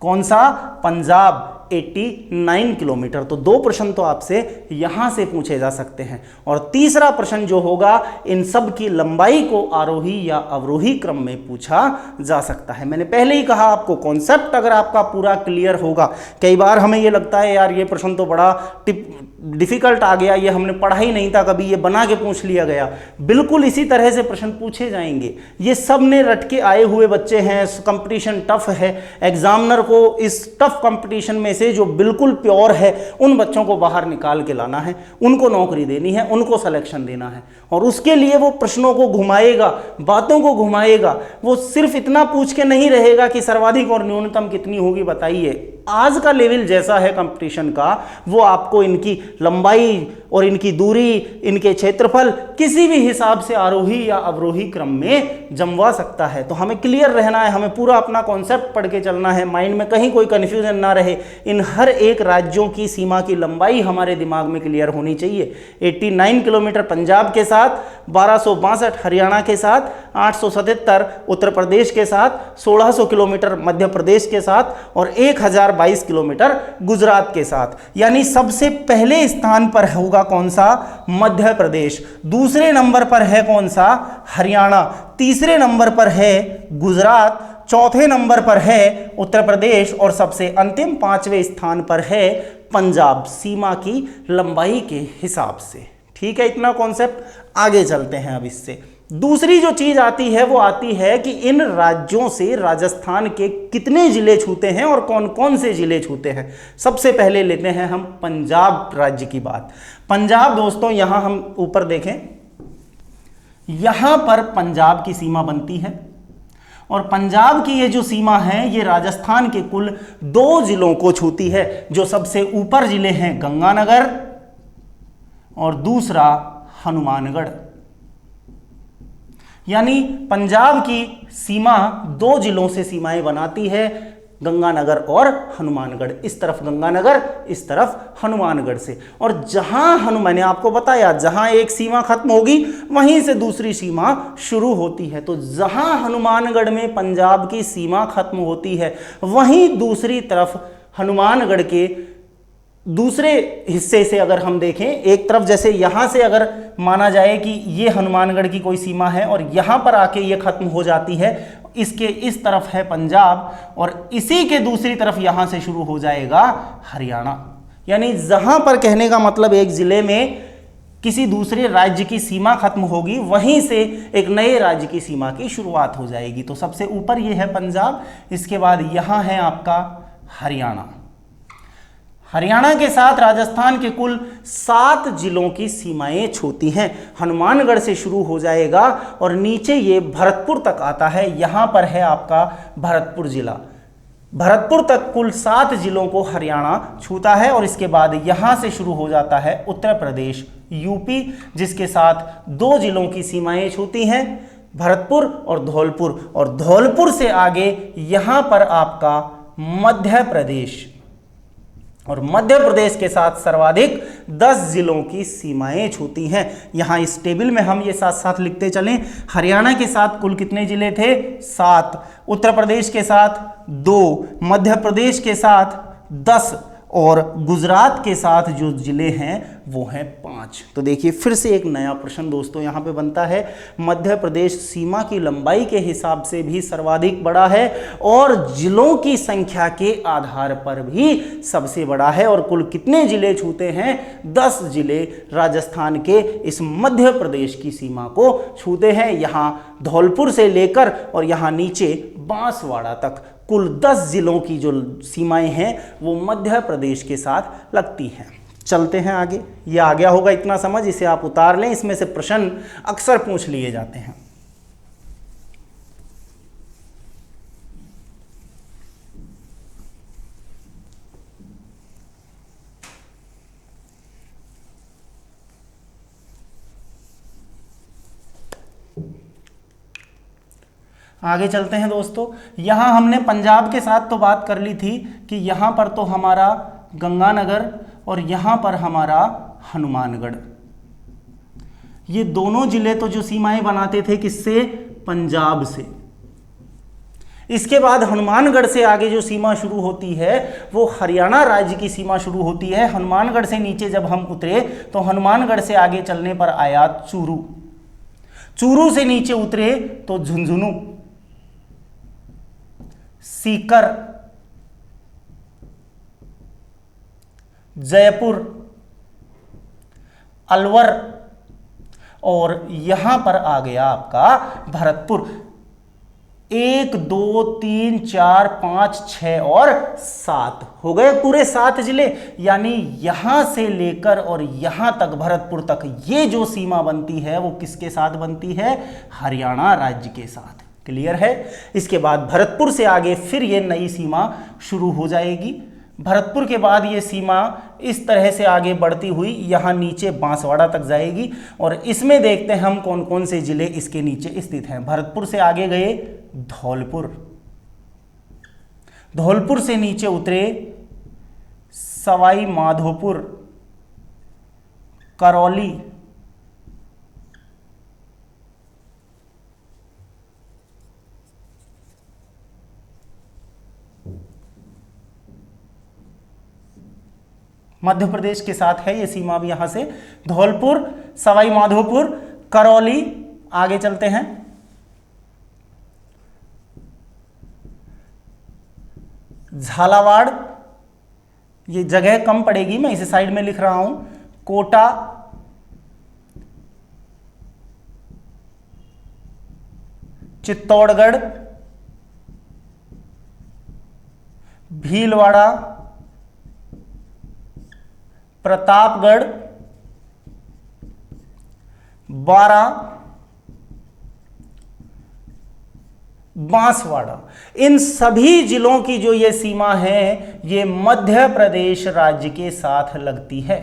कौन सा? पंजाब, 89 किलोमीटर। तो 2 प्रश्न तो आपसे यहां से पूछे जा सकते हैं। और तीसरा प्रश्न जो होगा, इन सब की लंबाई को आरोही या अवरोही क्रम में पूछा जा सकता है। मैंने पहले ही कहा आपको, कॉन्सेप्ट अगर आपका पूरा क्लियर होगा, कई बार हमें ये लगता है यार ये प्रश्न तो बड़ा डिफिकल्ट आ गया, ये हमने पढ़ा ही नहीं था कभी, ये बना के पूछ लिया गया। बिल्कुल इसी तरह से प्रश्न पूछे जाएंगे। ये सब ने रट के आए हुए बच्चे हैं, कंपटीशन टफ है। एग्जामिनर को इस टफ कंपटीशन में से जो बिल्कुल प्योर है उन बच्चों को बाहर निकाल के लाना है, उनको नौकरी देनी है, उनको सिलेक्शन देना है। और उसके लिए वो प्रश्नों को घुमाएगा, बातों को घुमाएगा। वो सिर्फ इतना पूछ के नहीं रहेगा कि सर्वाधिक और न्यूनतम कितनी होगी बताइए। आज का लेवल जैसा है कंपटीशन का, वो आपको इनकी लंबाई और इनकी दूरी, इनके क्षेत्रफल किसी भी हिसाब से आरोही या अवरोही क्रम में जमवा सकता है। तो हमें क्लियर रहना है, हमें पूरा अपना कॉन्सेप्ट पढ़ के चलना है, माइंड में कहीं कोई कंफ्यूजन ना रहे। इन हर एक राज्यों की सीमा की लंबाई हमारे दिमाग में क्लियर होनी चाहिए। 89 किलोमीटर पंजाब के साथ, 1262 हरियाणा के साथ, 877 उत्तर प्रदेश के साथ, 1600 किलोमीटर मध्य प्रदेश के साथ और 1022 किलोमीटर गुजरात के साथ। यानी सबसे पहले स्थान पर होगा कौन सा? मध्य प्रदेश। दूसरे नंबर पर है कौन सा? हरियाणा। तीसरे नंबर पर है गुजरात। चौथे नंबर पर है उत्तर प्रदेश और सबसे अंतिम 5वें स्थान पर है पंजाब, सीमा की लंबाई के हिसाब से। ठीक है, इतना कॉन्सेप्ट। आगे चलते हैं अब इससे। दूसरी जो चीज आती है वो आती है कि इन राज्यों से राजस्थान के कितने जिले छूते हैं और कौन कौन से जिले छूते हैं। सबसे पहले लेते हैं हम पंजाब राज्य की बात। पंजाब दोस्तों, यहां हम ऊपर देखें, यहां पर पंजाब की सीमा बनती है और पंजाब की ये जो सीमा है ये राजस्थान के कुल 2 जिलों को छूती है। जो सबसे ऊपर जिले हैं गंगानगर और दूसरा हनुमानगढ़। यानी पंजाब की सीमा 2 जिलों से सीमाएं बनाती है, गंगानगर और हनुमानगढ़। इस तरफ गंगानगर, इस तरफ हनुमानगढ़ से। और जहां मैंने आपको बताया, जहां एक सीमा खत्म होगी वहीं से दूसरी सीमा शुरू होती है। तो जहां हनुमानगढ़ में पंजाब की सीमा खत्म होती है, वहीं दूसरी तरफ हनुमानगढ़ के दूसरे हिस्से से अगर हम देखें, एक तरफ जैसे यहां से अगर माना जाए कि ये हनुमानगढ़ की कोई सीमा है और यहां पर आके ये खत्म हो जाती है, इसके इस तरफ है पंजाब और इसी के दूसरी तरफ यहां से शुरू हो जाएगा हरियाणा। यानी जहां पर, कहने का मतलब, एक जिले में किसी दूसरे राज्य की सीमा खत्म होगी, वहीं से एक नए राज्य की सीमा की शुरुआत हो जाएगी। तो सबसे ऊपर ये है पंजाब, इसके बाद यहां है आपका हरियाणा। हरियाणा के साथ राजस्थान के कुल 7 जिलों की सीमाएं छूती हैं। हनुमानगढ़ से शुरू हो जाएगा और नीचे ये भरतपुर तक आता है। यहां पर है आपका भरतपुर जिला। भरतपुर तक कुल 7 जिलों को हरियाणा छूता है और इसके बाद यहां से शुरू हो जाता है उत्तर प्रदेश, यूपी, जिसके साथ 2 जिलों की सीमाएं छूती हैं, भरतपुर और धौलपुर। और धौलपुर से आगे यहां पर आपका मध्य प्रदेश, और मध्य प्रदेश के साथ सर्वाधिक 10 जिलों की सीमाएं छूती हैं। यहां इस टेबल में हम ये साथ साथ लिखते चलें। हरियाणा के साथ कुल कितने जिले थे? 7, उत्तर प्रदेश के साथ 2, मध्य प्रदेश के साथ 10 और गुजरात के साथ जो जिले हैं वो हैं 5। तो देखिए फिर से एक नया प्रश्न दोस्तों यहाँ पे बनता है। मध्य प्रदेश सीमा की लंबाई के हिसाब से भी सर्वाधिक बड़ा है और जिलों की संख्या के आधार पर भी सबसे बड़ा है। और कुल कितने जिले छूते हैं? 10 जिले राजस्थान के इस मध्य प्रदेश की सीमा को छूते हैं। यहाँ धौलपुर से लेकर और यहाँ नीचे बांसवाड़ा तक कुल 10 जिलों की जो सीमाएं हैं वो मध्य प्रदेश के साथ लगती हैं। चलते हैं आगे। ये आ गया होगा इतना समझ, इसे आप उतार लें, इसमें से प्रश्न अक्सर पूछ लिए जाते हैं। आगे चलते हैं दोस्तों। यहाँ हमने पंजाब के साथ तो बात कर ली थी कि यहाँ पर तो हमारा गंगानगर और यहाँ पर हमारा हनुमानगढ़, ये दोनों जिले तो जो सीमाएं बनाते थे किससे? पंजाब से। इसके बाद हनुमानगढ़ से आगे जो सीमा शुरू होती है वो हरियाणा राज्य की सीमा शुरू होती है। हनुमानगढ़ से नीचे जब हम उतरे तो हनुमानगढ़ से आगे चलने पर आया चूरू। चूरू से नीचे उतरे तो झुंझुनू, सीकर, जयपुर, अलवर और यहां पर आ गया आपका भरतपुर। 1, 2, 3, 4, 5, 6 और 7 हो गए पूरे 7 जिले। यानी यहां से लेकर और यहां तक भरतपुर तक ये जो सीमा बनती है वो किसके साथ बनती है? हरियाणा राज्य के साथ। क्लियर है? इसके बाद भरतपुर से आगे फिर ये नई सीमा शुरू हो जाएगी। भरतपुर के बाद ये सीमा इस तरह से आगे बढ़ती हुई यहाँ नीचे बांसवाड़ा तक जाएगी। और इसमें देखते हैं हम कौन कौन से जिले इसके नीचे स्थित हैं। भरतपुर से आगे गए धौलपुर, धौलपुर से नीचे उतरे सवाई माधोपुर, करौली, मध्य प्रदेश के साथ है ये सीमा भी। यहां से धौलपुर, सवाई माधोपुर, करौली, आगे चलते हैं झालावाड़, ये जगह कम पड़ेगी, मैं इसे साइड में लिख रहा हूं, कोटा, चित्तौड़गढ़, भीलवाड़ा, प्रतापगढ़, बारा, बांसवाड़ा। इन सभी जिलों की जो ये सीमा है ये मध्य प्रदेश राज्य के साथ लगती है।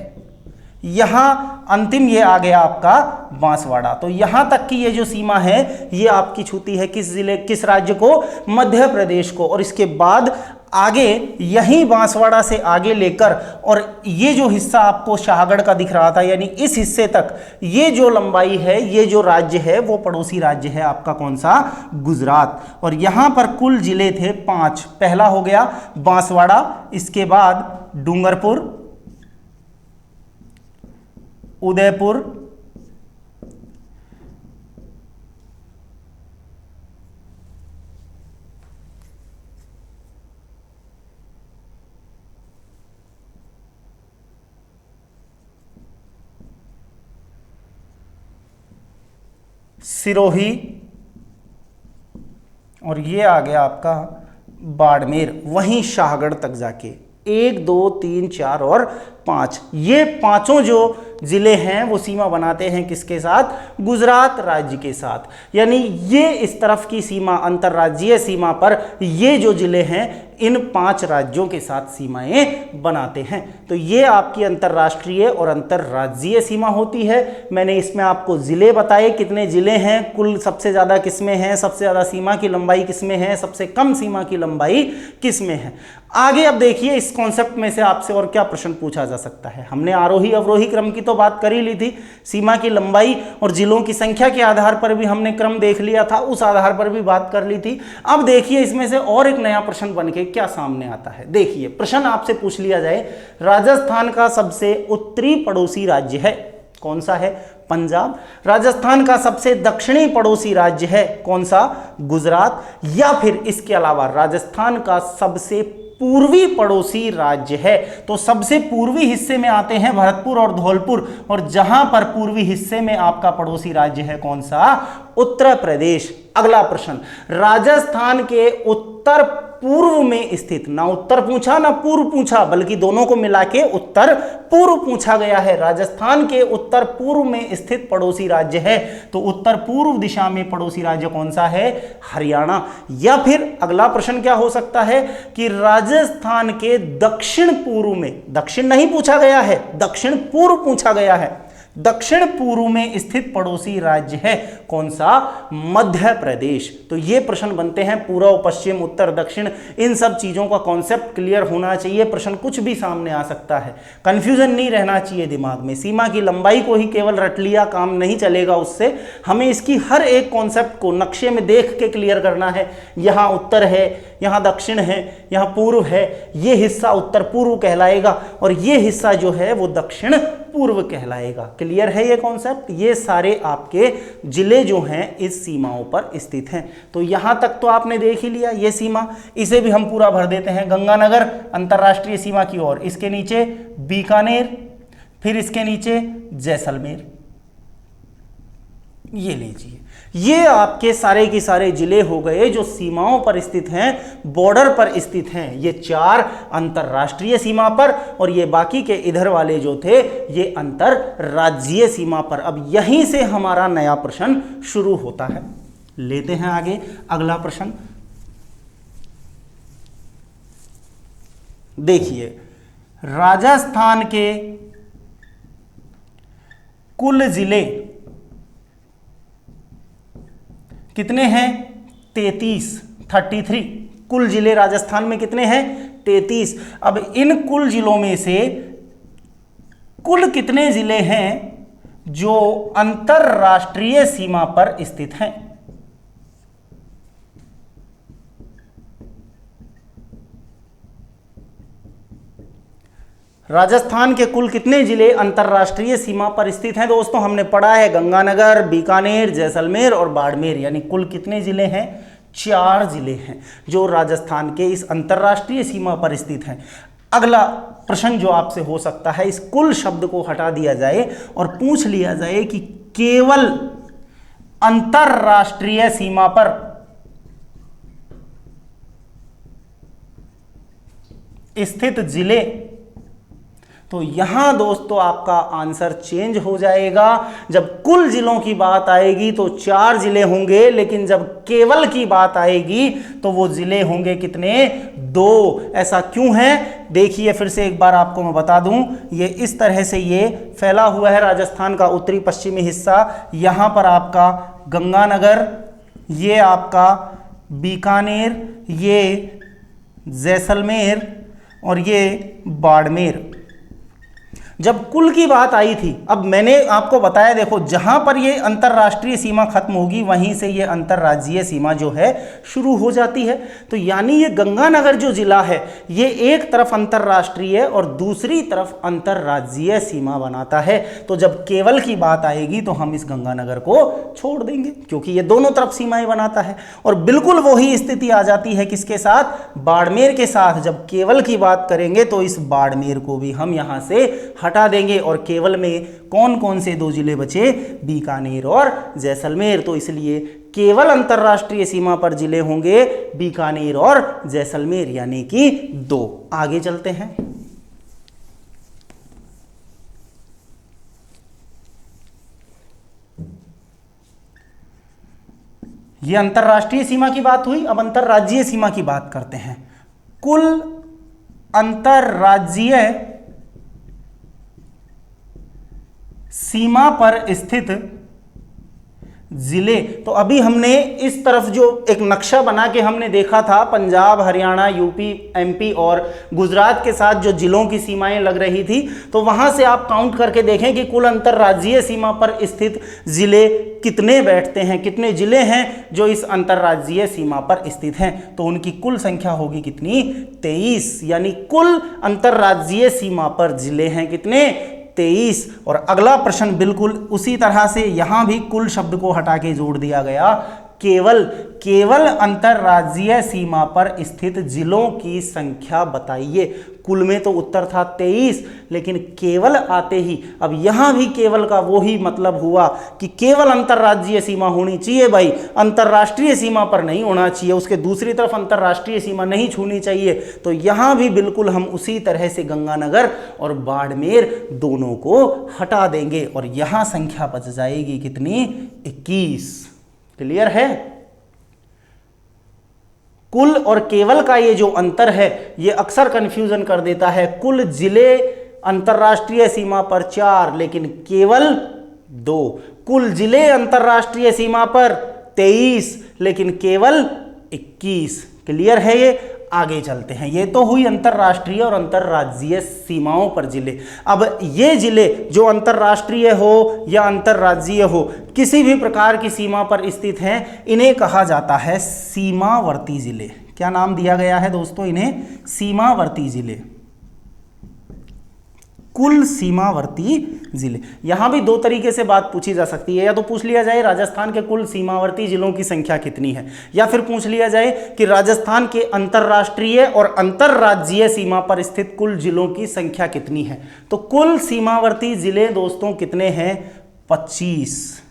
यहां अंतिम ये आ गया आपका बांसवाड़ा। तो यहां तक की ये जो सीमा है ये आपकी छूती है किस जिले, किस राज्य को? मध्य प्रदेश को। और इसके बाद आगे यहीं बांसवाड़ा से आगे लेकर और ये जो हिस्सा आपको शाहगढ़ का दिख रहा था, यानी इस हिस्से तक ये जो लंबाई है, ये जो राज्य है वो पड़ोसी राज्य है आपका कौन सा? गुजरात। और यहां पर कुल जिले थे 5। पहला हो गया बांसवाड़ा, इसके बाद डूंगरपुर, उदयपुर, सिरोही, और ये आ गया आपका बाड़मेर, वहीं शाहगढ़ तक जाके 1, 2, 3, 4 और 5। ये पांचों जो जिले हैं वो सीमा बनाते हैं किसके साथ? गुजरात राज्य के साथ। यानी ये इस तरफ की सीमा, अंतर्राज्यीय सीमा पर ये जो जिले हैं इन 5 राज्यों के साथ सीमाएं बनाते हैं। तो ये आपकी अंतर्राष्ट्रीय और अंतर्राज्यीय सीमा होती है। मैंने इसमें आपको जिले बताए, कितने जिले हैं, कुल सबसे ज़्यादा किसमें है, सबसे ज़्यादा सीमा की लंबाई किसमें है, सबसे कम सीमा की लंबाई किसमें है। आगे अब देखिए इस कॉन्सेप्ट में से आपसे और क्या प्रश्न पूछा जा सकता है। हमने आरोही अवरोही क्रम की तो बात कर ही ली थी, सीमा की लंबाई और जिलों की संख्या के आधार पर भी हमने क्रम देख लिया था, उस आधार पर भी बात कर ली थी। अब देखिए इसमें से और एक नया प्रश्न बन के क्या सामने आता है। देखिए प्रश्न आपसे पूछ लिया जाए, राजस्थान का सबसे उत्तरी पड़ोसी राज्य है, कौन सा है? पंजाब। राजस्थान का सबसे दक्षिणी पड़ोसी राज्य है, कौन सा? गुजरात। या फिर इसके अलावा राजस्थान का सबसे पूर्वी पड़ोसी राज्य है, तो सबसे पूर्वी हिस्से में आते हैं भरतपुर और धौलपुर, और जहां पर पूर्वी हिस्से में आपका पड़ोसी राज्य है कौन सा? उत्तर प्रदेश। अगला प्रश्न, राजस्थान के उत्तर पूर्व में स्थित, ना उत्तर पूछा ना पूर्व पूछा, बल्कि दोनों को मिला के उत्तर पूर्व पूछा गया है। राजस्थान के उत्तर पूर्व में स्थित पड़ोसी राज्य है, तो उत्तर पूर्व दिशा में पड़ोसी राज्य कौन सा है? हरियाणा। या फिर अगला प्रश्न क्या हो सकता है कि राजस्थान के दक्षिण पूर्व में, दक्षिण नहीं पूछा गया है, दक्षिण पूर्व पूछा गया है, दक्षिण पूर्व में स्थित पड़ोसी राज्य है कौन सा? मध्य प्रदेश। तो ये प्रश्न बनते हैं पूर्व, पश्चिम, उत्तर, दक्षिण, इन सब चीजों का कॉन्सेप्ट क्लियर होना चाहिए। प्रश्न कुछ भी सामने आ सकता है, कंफ्यूजन नहीं रहना चाहिए दिमाग में। सीमा की लंबाई को ही केवल रट लिया काम नहीं चलेगा, उससे हमें इसकी हर एक कॉन्सेप्ट को नक्शे में देख के क्लियर करना है। यहाँ उत्तर है, यहाँ दक्षिण है, यहाँ पूर्व है, ये हिस्सा उत्तर पूर्व कहलाएगा और ये हिस्सा जो है वो दक्षिण पूर्व कहलाएगा। क्लियर है ये कॉन्सेप्ट? ये सारे आपके जिले जो हैं इस सीमाओं पर स्थित हैं। तो यहां तक तो आपने देख ही लिया ये सीमा, इसे भी हम पूरा भर देते हैं। गंगानगर अंतरराष्ट्रीय सीमा की ओर, इसके नीचे बीकानेर, फिर इसके नीचे जैसलमेर। ये लीजिए, ये आपके सारे के सारे जिले हो गए जो सीमाओं पर स्थित हैं, बॉर्डर पर स्थित हैं। ये 4 अंतरराष्ट्रीय सीमा पर और ये बाकी के इधर वाले जो थे ये अंतरराज्यीय सीमा पर। अब यहीं से हमारा नया प्रश्न शुरू होता है। लेते हैं आगे अगला प्रश्न। देखिए राजस्थान के कुल जिले कितने हैं? 33 कुल जिले राजस्थान में कितने हैं? 33। अब इन कुल जिलों में से कुल कितने जिले हैं जो अंतरराष्ट्रीय सीमा पर स्थित हैं? राजस्थान के कुल कितने जिले अंतरराष्ट्रीय सीमा पर स्थित हैं? दोस्तों हमने पढ़ा है गंगानगर, बीकानेर, जैसलमेर और बाड़मेर, यानी कुल कितने जिले हैं? 4 जिले हैं जो राजस्थान के इस अंतरराष्ट्रीय सीमा पर स्थित हैं। अगला प्रश्न जो आपसे हो सकता है, इस कुल शब्द को हटा दिया जाए और पूछ लिया जाए कि केवल अंतरराष्ट्रीय सीमा पर स्थित जिले, तो यहां दोस्तों आपका आंसर चेंज हो जाएगा। जब कुल जिलों की बात आएगी तो 4 जिले होंगे, लेकिन जब केवल की बात आएगी तो वो जिले होंगे कितने? 2। ऐसा क्यों है? देखिए फिर से एक बार आपको मैं बता दूं, ये इस तरह से ये फैला हुआ है राजस्थान का उत्तरी पश्चिमी हिस्सा। यहां पर आपका गंगानगर, ये आपका बीकानेर, ये जैसलमेर और ये बाड़मेर। जब कुल की बात आई थी, अब मैंने आपको बताया देखो जहां पर ये अंतरराष्ट्रीय सीमा खत्म होगी वहीं से ये अंतरराज्यीय सीमा जो है शुरू हो जाती है। तो यानी ये गंगानगर जो जिला है ये एक तरफ अंतरराष्ट्रीय और दूसरी तरफ अंतरराज्यीय सीमा बनाता है। तो जब केवल की बात आएगी तो हम इस गंगानगर को छोड़ देंगे क्योंकि ये दोनों तरफ सीमाएं बनाता है। और बिल्कुल वही स्थिति आ जाती है किसके साथ? बाड़मेर के साथ। जब केवल की बात करेंगे तो इस बाड़मेर को भी हम यहां से हटा देंगे और केवल में कौन कौन से 2 जिले बचे? बीकानेर और जैसलमेर। तो इसलिए केवल अंतरराष्ट्रीय सीमा पर जिले होंगे बीकानेर और जैसलमेर, यानी कि 2। आगे चलते हैं। यह अंतरराष्ट्रीय सीमा की बात हुई, अब अंतरराज्यीय सीमा की बात करते हैं। कुल अंतरराज्यीय सीमा पर स्थित जिले, तो अभी हमने इस तरफ जो एक नक्शा बना के हमने देखा था, पंजाब, हरियाणा, यूपी, एमपी और गुजरात के साथ जो जिलों की सीमाएं लग रही थी, तो वहां से आप काउंट करके देखें कि कुल अंतरराज्यीय सीमा पर स्थित जिले कितने बैठते हैं, कितने जिले हैं जो इस अंतरराज्यीय सीमा पर स्थित हैं। तो उनकी कुल संख्या होगी कितनी? 23। यानी कुल अंतरराज्यीय सीमा पर जिले हैं कितने? 23। और अगला प्रश्न बिल्कुल उसी तरह से यहां भी कुल शब्द को हटा के जोड़ दिया गया, केवल अंतरराज्यीय सीमा पर स्थित जिलों की संख्या बताइए। कुल में तो उत्तर था 23, लेकिन केवल आते ही अब यहां भी केवल का वो ही मतलब हुआ कि केवल अंतरराज्यीय सीमा होनी चाहिए भाई, अंतरराष्ट्रीय सीमा पर नहीं होना चाहिए, उसके दूसरी तरफ अंतरराष्ट्रीय सीमा नहीं छूनी चाहिए। तो यहां भी बिल्कुल हम उसी तरह से गंगानगर और बाड़मेर दोनों को हटा देंगे और यहां संख्या बच जाएगी कितनी? 21। क्लियर है? कुल और केवल का ये जो अंतर है ये अक्सर कंफ्यूजन कर देता है। कुल जिले अंतरराष्ट्रीय सीमा पर 4 लेकिन केवल 2, कुल जिले अंतरराष्ट्रीय सीमा पर 23 लेकिन केवल 21। क्लियर है ये? आगे चलते हैं। ये तो हुई अंतरराष्ट्रीय और अंतरराज्यीय सीमाओं पर जिले। अब ये जिले जो अंतरराष्ट्रीय हो या अंतरराज्यीय हो, किसी भी प्रकार की सीमा पर स्थित हैं, इन्हें कहा जाता है सीमावर्ती जिले। क्या नाम दिया गया है दोस्तों? इन्हें सीमावर्ती जिले, कुल सीमावर्ती जिले। यहां भी 2 तरीके से बात पूछी जा सकती है, या तो पूछ लिया जाए राजस्थान के कुल सीमावर्ती जिलों की संख्या कितनी है, या फिर पूछ लिया जाए कि राजस्थान के अंतरराष्ट्रीय और अंतरराज्यीय सीमा पर स्थित कुल जिलों की संख्या कितनी है। तो कुल सीमावर्ती जिले दोस्तों कितने हैं? 25।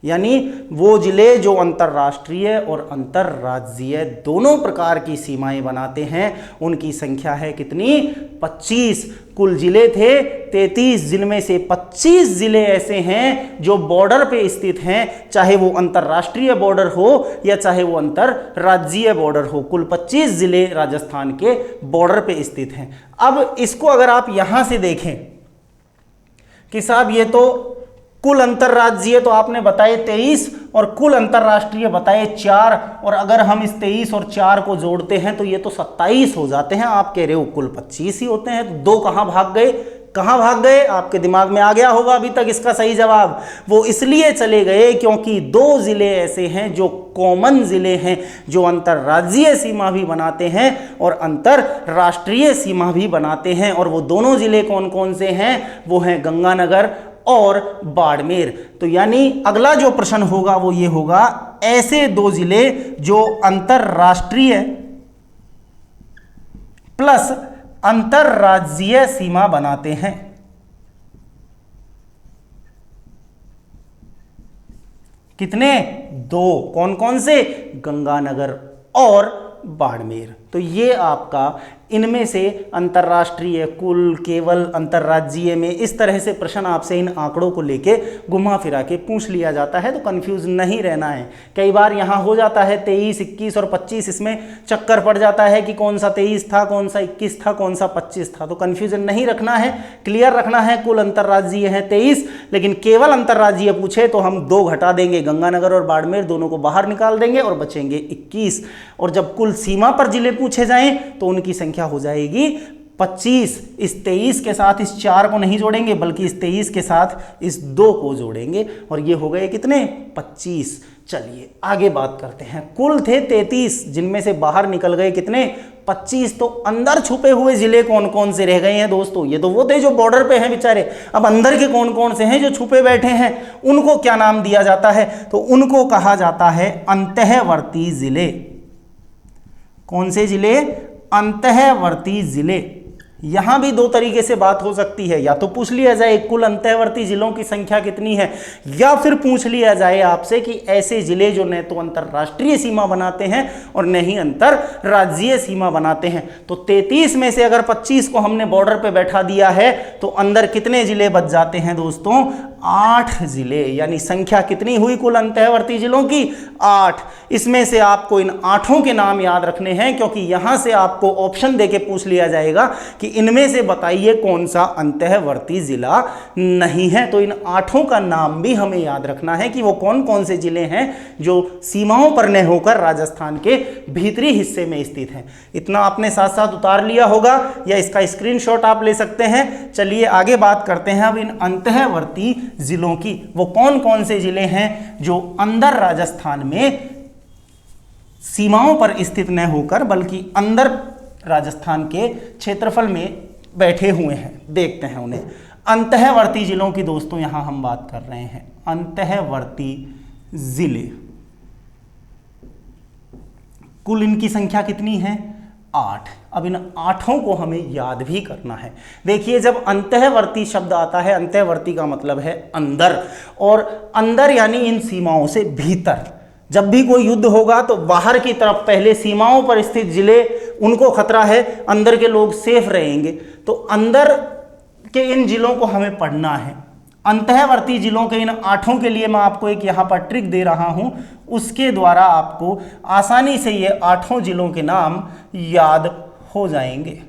यानी वो जिले जो अंतरराष्ट्रीय और अंतरराज्यीय दोनों प्रकार की सीमाएं बनाते हैं, उनकी संख्या है कितनी? 25। कुल जिले थे 33 जिनमें से 25 जिले ऐसे हैं जो बॉर्डर पे स्थित हैं, चाहे वो अंतरराष्ट्रीय बॉर्डर हो या चाहे वो अंतरराज्यीय बॉर्डर हो। कुल 25 जिले राजस्थान के बॉर्डर पे स्थित हैं। अब इसको अगर आप यहां से देखें कि साहब ये तो कुल अंतरराज्यीय तो आपने बताए 23 और कुल अंतरराष्ट्रीय बताए 4, और अगर हम इस 23 और 4 को जोड़ते हैं तो ये तो 27 हो जाते हैं। आप कह रहे हो कुल 25 ही होते हैं, तो 2 कहां भाग गए? कहां भाग गए? आपके दिमाग में आ गया होगा अभी तक इसका सही जवाब। वो इसलिए चले गए क्योंकि 2 जिले ऐसे हैं जो कॉमन जिले हैं, जो अंतरराज्यीय सीमा भी बनाते हैं और अंतरराष्ट्रीय सीमा भी बनाते हैं। और वो दोनों जिले कौन कौन से हैं? वो हैं गंगानगर और बाड़मेर। तो यानी अगला जो प्रश्न होगा वो ये होगा, ऐसे 2 जिले जो अंतरराष्ट्रीय प्लस अंतरराज्यीय सीमा बनाते हैं। कितने? 2। कौन कौन से? गंगानगर और बाड़मेर। तो ये आपका इनमें से अंतरराष्ट्रीय, कुल, केवल, अंतरराज्यीय में इस तरह से प्रश्न आपसे इन आंकड़ों को लेके घुमा फिरा के पूछ लिया जाता है, तो कंफ्यूज नहीं रहना है। कई बार यहाँ हो जाता है 23, 21 और 25, इसमें चक्कर पड़ जाता है कि कौन सा 23 था, कौन सा 21 था, कौन सा 25 था। तो कंफ्यूजन नहीं रखना है, क्लियर रखना है। कुल अंतरराज्यीय है 23, लेकिन केवल अंतरराज्यीय पूछे तो हम 2 घटा देंगे, गंगानगर और बाड़मेर दोनों को बाहर निकाल देंगे और बचेंगे 21। और जब कुल सीमा पर जिले पूछे जाएं तो उनकी संख्या हो जाएगी 25। इस 23 के साथ इस 4 को नहीं जोड़ेंगे, बल्कि इस 23 के साथ इस 2 को जोड़ेंगे, और ये हो गए कितने? 25। चलिए आगे बात करते हैं। कुल थे 33, जिनमें से बाहर निकल गए कितने? 25। तो अंदर छुपे हुए जिले कौन कौन से रह गए हैं दोस्तों? ये तो वो थे जो बॉर्डर पे हैं बेचारे। अब अंदर के कौन कौन से हैं जो छुपे बैठे हैं? उनको क्या नाम दिया जाता है? तो उनको कहा जाता है अंतःवर्ती जिले। कौन से जिले? अंतःवर्ती जिले। यहां भी 2 तरीके से बात हो सकती है, या तो पूछ लिया जाए कुल अंतःवर्ती जिलों की संख्या कितनी है, या फिर पूछ लिया जाए आपसे कि ऐसे जिले जो न तो अंतरराष्ट्रीय सीमा बनाते हैं और न ही अंतरराज्यीय सीमा बनाते हैं। तो 33 में से अगर 25 को हमने बॉर्डर पे बैठा दिया है तो अंदर कितने जिले बच जाते हैं दोस्तों? 8 जिले। यानी संख्या कितनी हुई कुल अंतःवर्ती जिलों की? 8। इसमें से आपको इन 8 के नाम याद रखने हैं, क्योंकि यहां से आपको ऑप्शन देके पूछ लिया जाएगा कि इनमें से बताइए कौन सा अंतःवर्ती जिला नहीं है। तो इन 8 का नाम भी हमें याद रखना है कि वो कौन कौन से जिले हैं जो सीमाओं पर न होकर राजस्थान के भीतरी हिस्से में स्थित हैं। इतना आपने साथ साथ उतार लिया होगा, या इसका स्क्रीनशॉट आप ले सकते हैं। चलिए आगे बात करते हैं अब इन अंतःवर्ती जिलों की। वो कौन कौन से जिले हैं जो अंदर राजस्थान में सीमाओं पर स्थित न होकर बल्कि अंदर राजस्थान के क्षेत्रफल में बैठे हुए हैं। देखते हैं उन्हें। अंतःवर्ती जिलों की दोस्तों यहां हम बात कर रहे हैं। अंतःवर्ती जिले, कुल इनकी संख्या कितनी है? 8। अब इन 8 को हमें याद भी करना है। देखिए जब अंतःवर्ती शब्द आता है, अंतःवर्ती का मतलब है अंदर, और अंदर यानी इन सीमाओं से भीतर। जब भी कोई युद्ध होगा तो बाहर की तरफ पहले सीमाओं पर स्थित जिले, उनको खतरा है, अंदर के लोग सेफ रहेंगे। तो अंदर के इन जिलों को हमें पढ़ना है। अंतःवर्ती जिलों के इन 8 के लिए मैं आपको एक यहाँ पर ट्रिक दे रहा हूँ, उसके द्वारा आपको आसानी से ये 8 जिलों के नाम याद हो जाएंगे।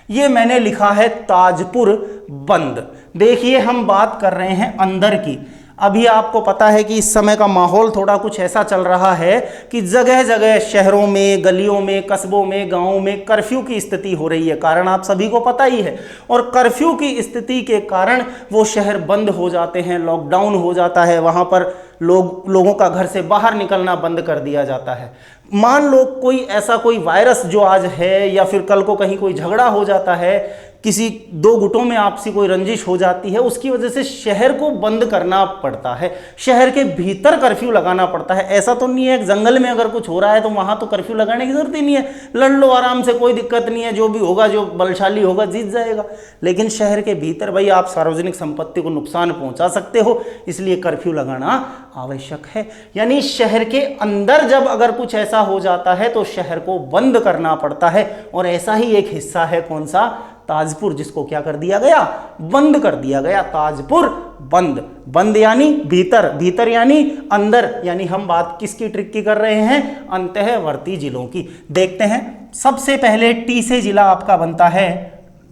ये मैंने लिखा है ताजपुर बंद। देखिए हम बात कर रहे हैं अंदर की। अभी आपको पता है कि इस समय का माहौल थोड़ा कुछ ऐसा चल रहा है कि जगह जगह शहरों में, गलियों में, कस्बों में, गांवों में कर्फ्यू की स्थिति हो रही है। कारण आप सभी को पता ही है। और कर्फ्यू की स्थिति के कारण वो शहर बंद हो जाते हैं, लॉकडाउन हो जाता है, वहाँ पर लोगों का घर से बाहर निकलना बंद कर दिया जाता है। मान लो कोई ऐसा कोई वायरस जो आज है, या फिर कल को कहीं कोई झगड़ा हो जाता है, किसी 2 गुटों में आपसी कोई रंजिश हो जाती है, उसकी वजह से शहर को बंद करना पड़ता है, शहर के भीतर कर्फ्यू लगाना पड़ता है। ऐसा तो नहीं है जंगल में अगर कुछ हो रहा है तो वहां तो कर्फ्यू लगाने की जरूरत ही नहीं है, लड़ लो आराम से, कोई दिक्कत नहीं है, जो भी होगा, जो बलशाली होगा जीत जाएगा। लेकिन शहर के भीतर भाई आप सार्वजनिक संपत्ति को नुकसान पहुंचा सकते हो, इसलिए कर्फ्यू लगाना आवश्यक है। यानी शहर के अंदर जब अगर कुछ ऐसा हो जाता है तो शहर को बंद करना पड़ता है। और ऐसा ही एक हिस्सा है कौन सा? ताजपुर, जिसको क्या कर दिया गया, बंद कर दिया गया, ताजपुर बंद। बंद यानी भीतर, भीतर यानी अंदर, यानी हम बात किसकी ट्रिक की कर रहे हैं, अंतःवर्ती जिलों की। देखते हैं, सबसे पहले टी से जिला आपका बनता है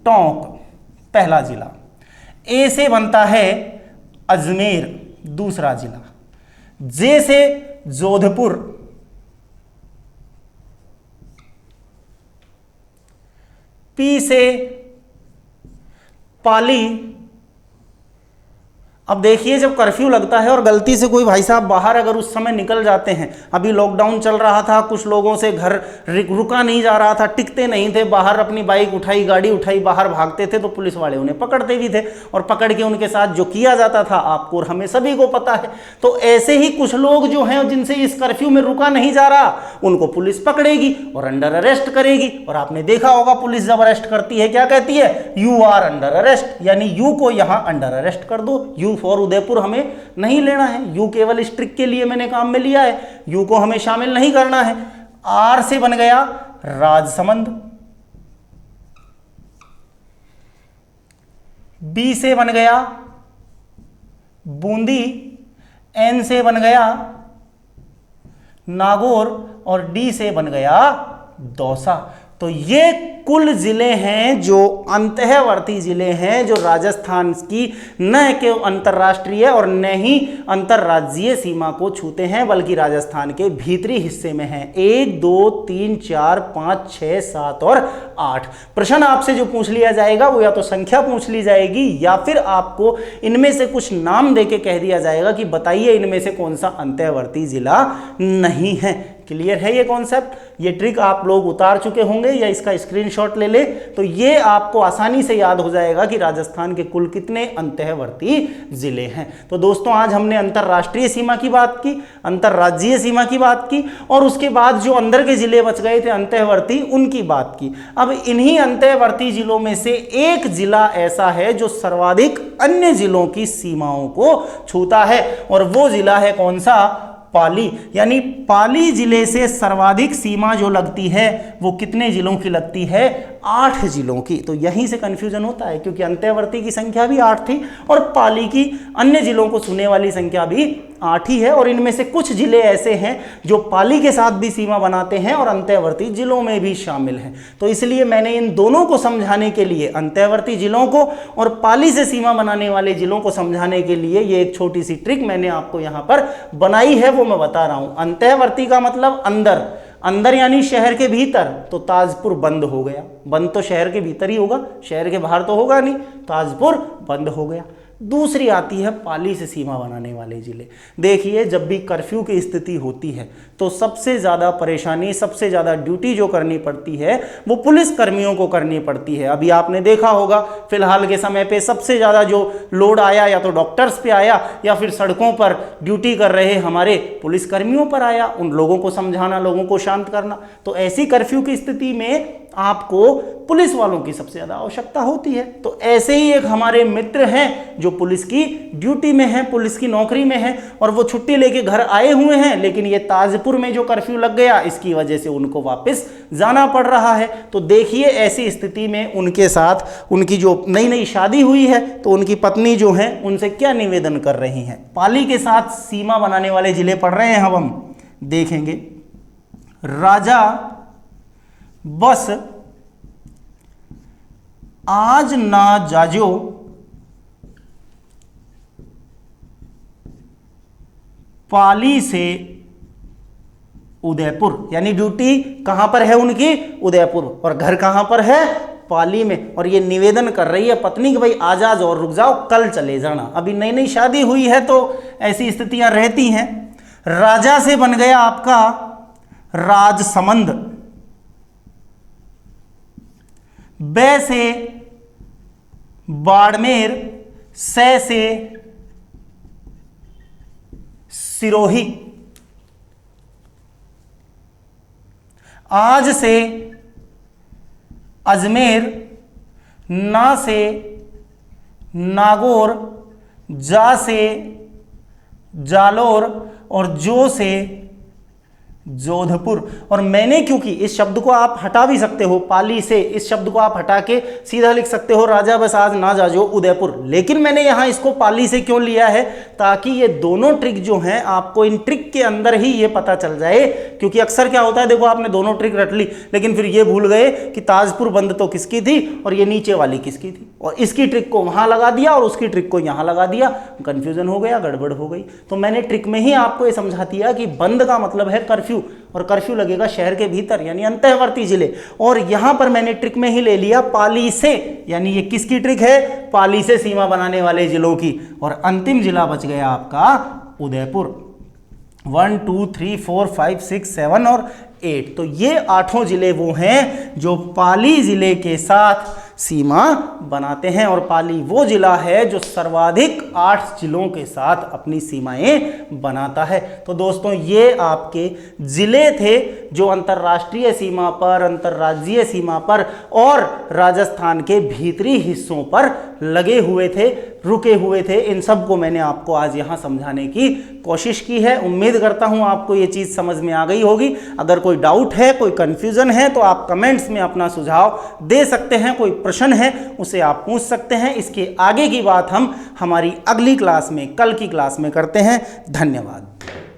टोंक, पहला जिला। ए से बनता है अजमेर, दूसरा जिला। जे से जोधपुर, पी से पाली। अब देखिए, जब कर्फ्यू लगता है और गलती से कोई भाई साहब बाहर अगर उस समय निकल जाते हैं, अभी लॉकडाउन चल रहा था, कुछ लोगों से घर रुका नहीं जा रहा था, टिकते नहीं थे, बाहर अपनी बाइक उठाई, गाड़ी उठाई, बाहर भागते थे, तो पुलिस वाले उन्हें पकड़ते भी थे, और पकड़ के उनके साथ जो किया जाता था आपको और हमें सभी को पता है। तो ऐसे ही कुछ लोग जो हैं, जिनसे इस कर्फ्यू में रुका नहीं जा रहा, उनको पुलिस पकड़ेगी और अंडर अरेस्ट करेगी। और आपने देखा होगा, पुलिस जब अरेस्ट करती है क्या कहती है, यू आर अंडर अरेस्ट, यानी यू को यहां अंडर अरेस्ट कर दो। यू फॉर उदयपुर हमें नहीं लेना है, यू केवल इस ट्रिक के लिए मैंने काम में लिया है, यू को हमें शामिल नहीं करना है। आर से बन गया राजसमंद, बी से बन गया बूंदी, एन से बन गया नागौर, और डी से बन गया दौसा। तो ये कुल जिले हैं जो अंतःवर्ती जिले हैं, जो राजस्थान की न के अंतर्राष्ट्रीय और न ही अंतर्राज्यीय सीमा को छूते हैं, बल्कि राजस्थान के भीतरी हिस्से में हैं। 1 2 3 4 5 6 7 और 8। प्रश्न आपसे जो पूछ लिया जाएगा वो या तो संख्या पूछ ली जाएगी, या फिर आपको इनमें से कुछ नाम देके कह दिया जाएगा कि बताइए इनमें से कौन सा अंतःवर्ती जिला नहीं है। क्लियर है ये कॉन्सेप्ट? ये ट्रिक आप लोग उतार चुके होंगे या इसका स्क्रीनशॉट ले ले, तो ये आपको आसानी से याद हो जाएगा कि राजस्थान के कुल कितने अंतःवर्ती जिले हैं। तो दोस्तों, आज हमने अंतरराष्ट्रीय सीमा की बात की, अंतरराज्यीय सीमा की बात की, और उसके बाद जो अंदर के जिले बच गए थे अंतःवर्ती, उनकी बात की। अब इन्हीं अंतःवर्ती जिलों में से एक जिला ऐसा है जो सर्वाधिक अन्य जिलों की सीमाओं को छूता है, और वो जिला है कौन सा, पाली। यानी पाली जिले से सर्वाधिक सीमा जो लगती है वो कितने जिलों की लगती है, 8 जिलों की। तो यहीं से कंफ्यूजन होता है, क्योंकि अंतःवर्ती की संख्या भी 8 थी और पाली की अन्य जिलों को छूने वाली संख्या भी 8 ही है, और इनमें से कुछ जिले ऐसे हैं जो पाली के साथ भी सीमा बनाते हैं और अंतःवर्ती जिलों में भी शामिल हैं। तो इसलिए मैंने इन दोनों को समझाने के लिए, अंतःवर्ती जिलों को और पाली से सीमा बनाने वाले जिलों को समझाने के लिए, ये एक छोटी सी ट्रिक मैंने आपको यहां पर बनाई है, वो मैं बता रहा हूं। अंतःवर्ती का मतलब अंदर, अंदर यानी शहर के भीतर, तो ताजपुर बंद हो गया। बंद तो शहर के भीतर ही होगा, शहर के बाहर तो होगा नहीं, ताजपुर बंद हो गया। दूसरी आती है पाली से सीमा बनाने वाले जिले। देखिए, जब भी कर्फ्यू की स्थिति होती है तो सबसे ज़्यादा परेशानी, सबसे ज़्यादा ड्यूटी जो करनी पड़ती है वो पुलिस कर्मियों को करनी पड़ती है। अभी आपने देखा होगा, फिलहाल के समय पे सबसे ज़्यादा जो लोड आया या तो डॉक्टर्स पे आया या फिर सड़कों पर ड्यूटी कर रहे हमारे पुलिस कर्मियों पर आया, उन लोगों को समझाना, लोगों को शांत करना। तो ऐसी कर्फ्यू की स्थिति में आपको पुलिस वालों की सबसे ज़्यादा आवश्यकता होती है। तो ऐसे ही एक हमारे मित्र हैं जो पुलिस की ड्यूटी में हैं, पुलिस की नौकरी में हैं, और वो छुट्टी लेके घर आए हुए हैं, लेकिन ये ताजपुर में जो कर्फ्यू लग गया इसकी वजह से उनको वापस जाना पड़ रहा है। तो देखिए, ऐसी स्थिति में उनके साथ उनकी जो नई नई शादी हुई है तो उनकी पत्नी जो है उनसे क्या निवेदन कर रही हैं। पाली के साथ सीमा बनाने वाले जिले पढ़ रहे हैं, अब हम देखेंगे। राजा बस आज ना जाजो पाली से उदयपुर, यानी ड्यूटी कहां पर है उनकी, उदयपुर, और घर कहां पर है, पाली में। और ये निवेदन कर रही है पत्नी कि भाई आज आज और रुक जाओ, कल चले जाना। अभी नई नई शादी हुई है तो ऐसी स्थितियां रहती हैं। राजा से बन गया आपका राजसमंद, बै से बाड़मेर, सै से सिरोही, आज से अजमेर, ना से नागौर, जा से जालोर, और जो से जोधपुर। और मैंने, क्योंकि इस शब्द को आप हटा भी सकते हो पाली से, इस शब्द को आप हटा के सीधा लिख सकते हो राजा बस आज ना जाजो उदयपुर, लेकिन मैंने यहां इसको पाली से क्यों लिया है, ताकि ये दोनों ट्रिक जो हैं आपको इन ट्रिक के अंदर ही ये पता चल जाए। क्योंकि अक्सर क्या होता है, देखो आपने दोनों ट्रिक रट ली लेकिन फिर ये भूल गए कि ताजपुर बंद तो किसकी थी और ये नीचे वाली किसकी थी, और इसकी ट्रिक को वहां लगा दिया और उसकी ट्रिक को यहां लगा दिया, कंफ्यूजन हो गया, गड़बड़ हो गई। तो मैंने ट्रिक में ही आपको ये समझा दिया कि बंद का मतलब है कर्फ्यू, और कर्फ्यू लगेगा शहर के भीतर यानी अंतःवर्ती जिले, और यहां पर मैंने ट्रिक में ही ले लिया पाली से, यानी ये किसकी ट्रिक है, पाली से सीमा बनाने वाले जिलों की। और अंतिम जिला बच गया आपका उदयपुर। 1 2 3 4 5 6 7 और 8, तो ये 8 जिले वो हैं जो पाली जिले के साथ सीमा बनाते हैं, और पाली वो जिला है जो सर्वाधिक 8 जिलों के साथ अपनी सीमाएं बनाता है। तो दोस्तों ये आपके जिले थे जो अंतर्राष्ट्रीय सीमा पर, अंतर्राज्यीय सीमा पर और राजस्थान के भीतरी हिस्सों पर लगे हुए थे, रुके हुए थे। इन सब को मैंने आपको आज यहाँ समझाने की कोशिश की है। उम्मीद करता हूँ आपको ये चीज़ समझ में आ गई होगी। अगर कोई डाउट है, कोई कन्फ्यूज़न है तो आप कमेंट्स में अपना सुझाव दे सकते हैं, कोई प्रश्न है उसे आप पूछ सकते हैं। इसके आगे की बात हम हमारी अगली क्लास में, कल की क्लास में करते हैं। धन्यवाद।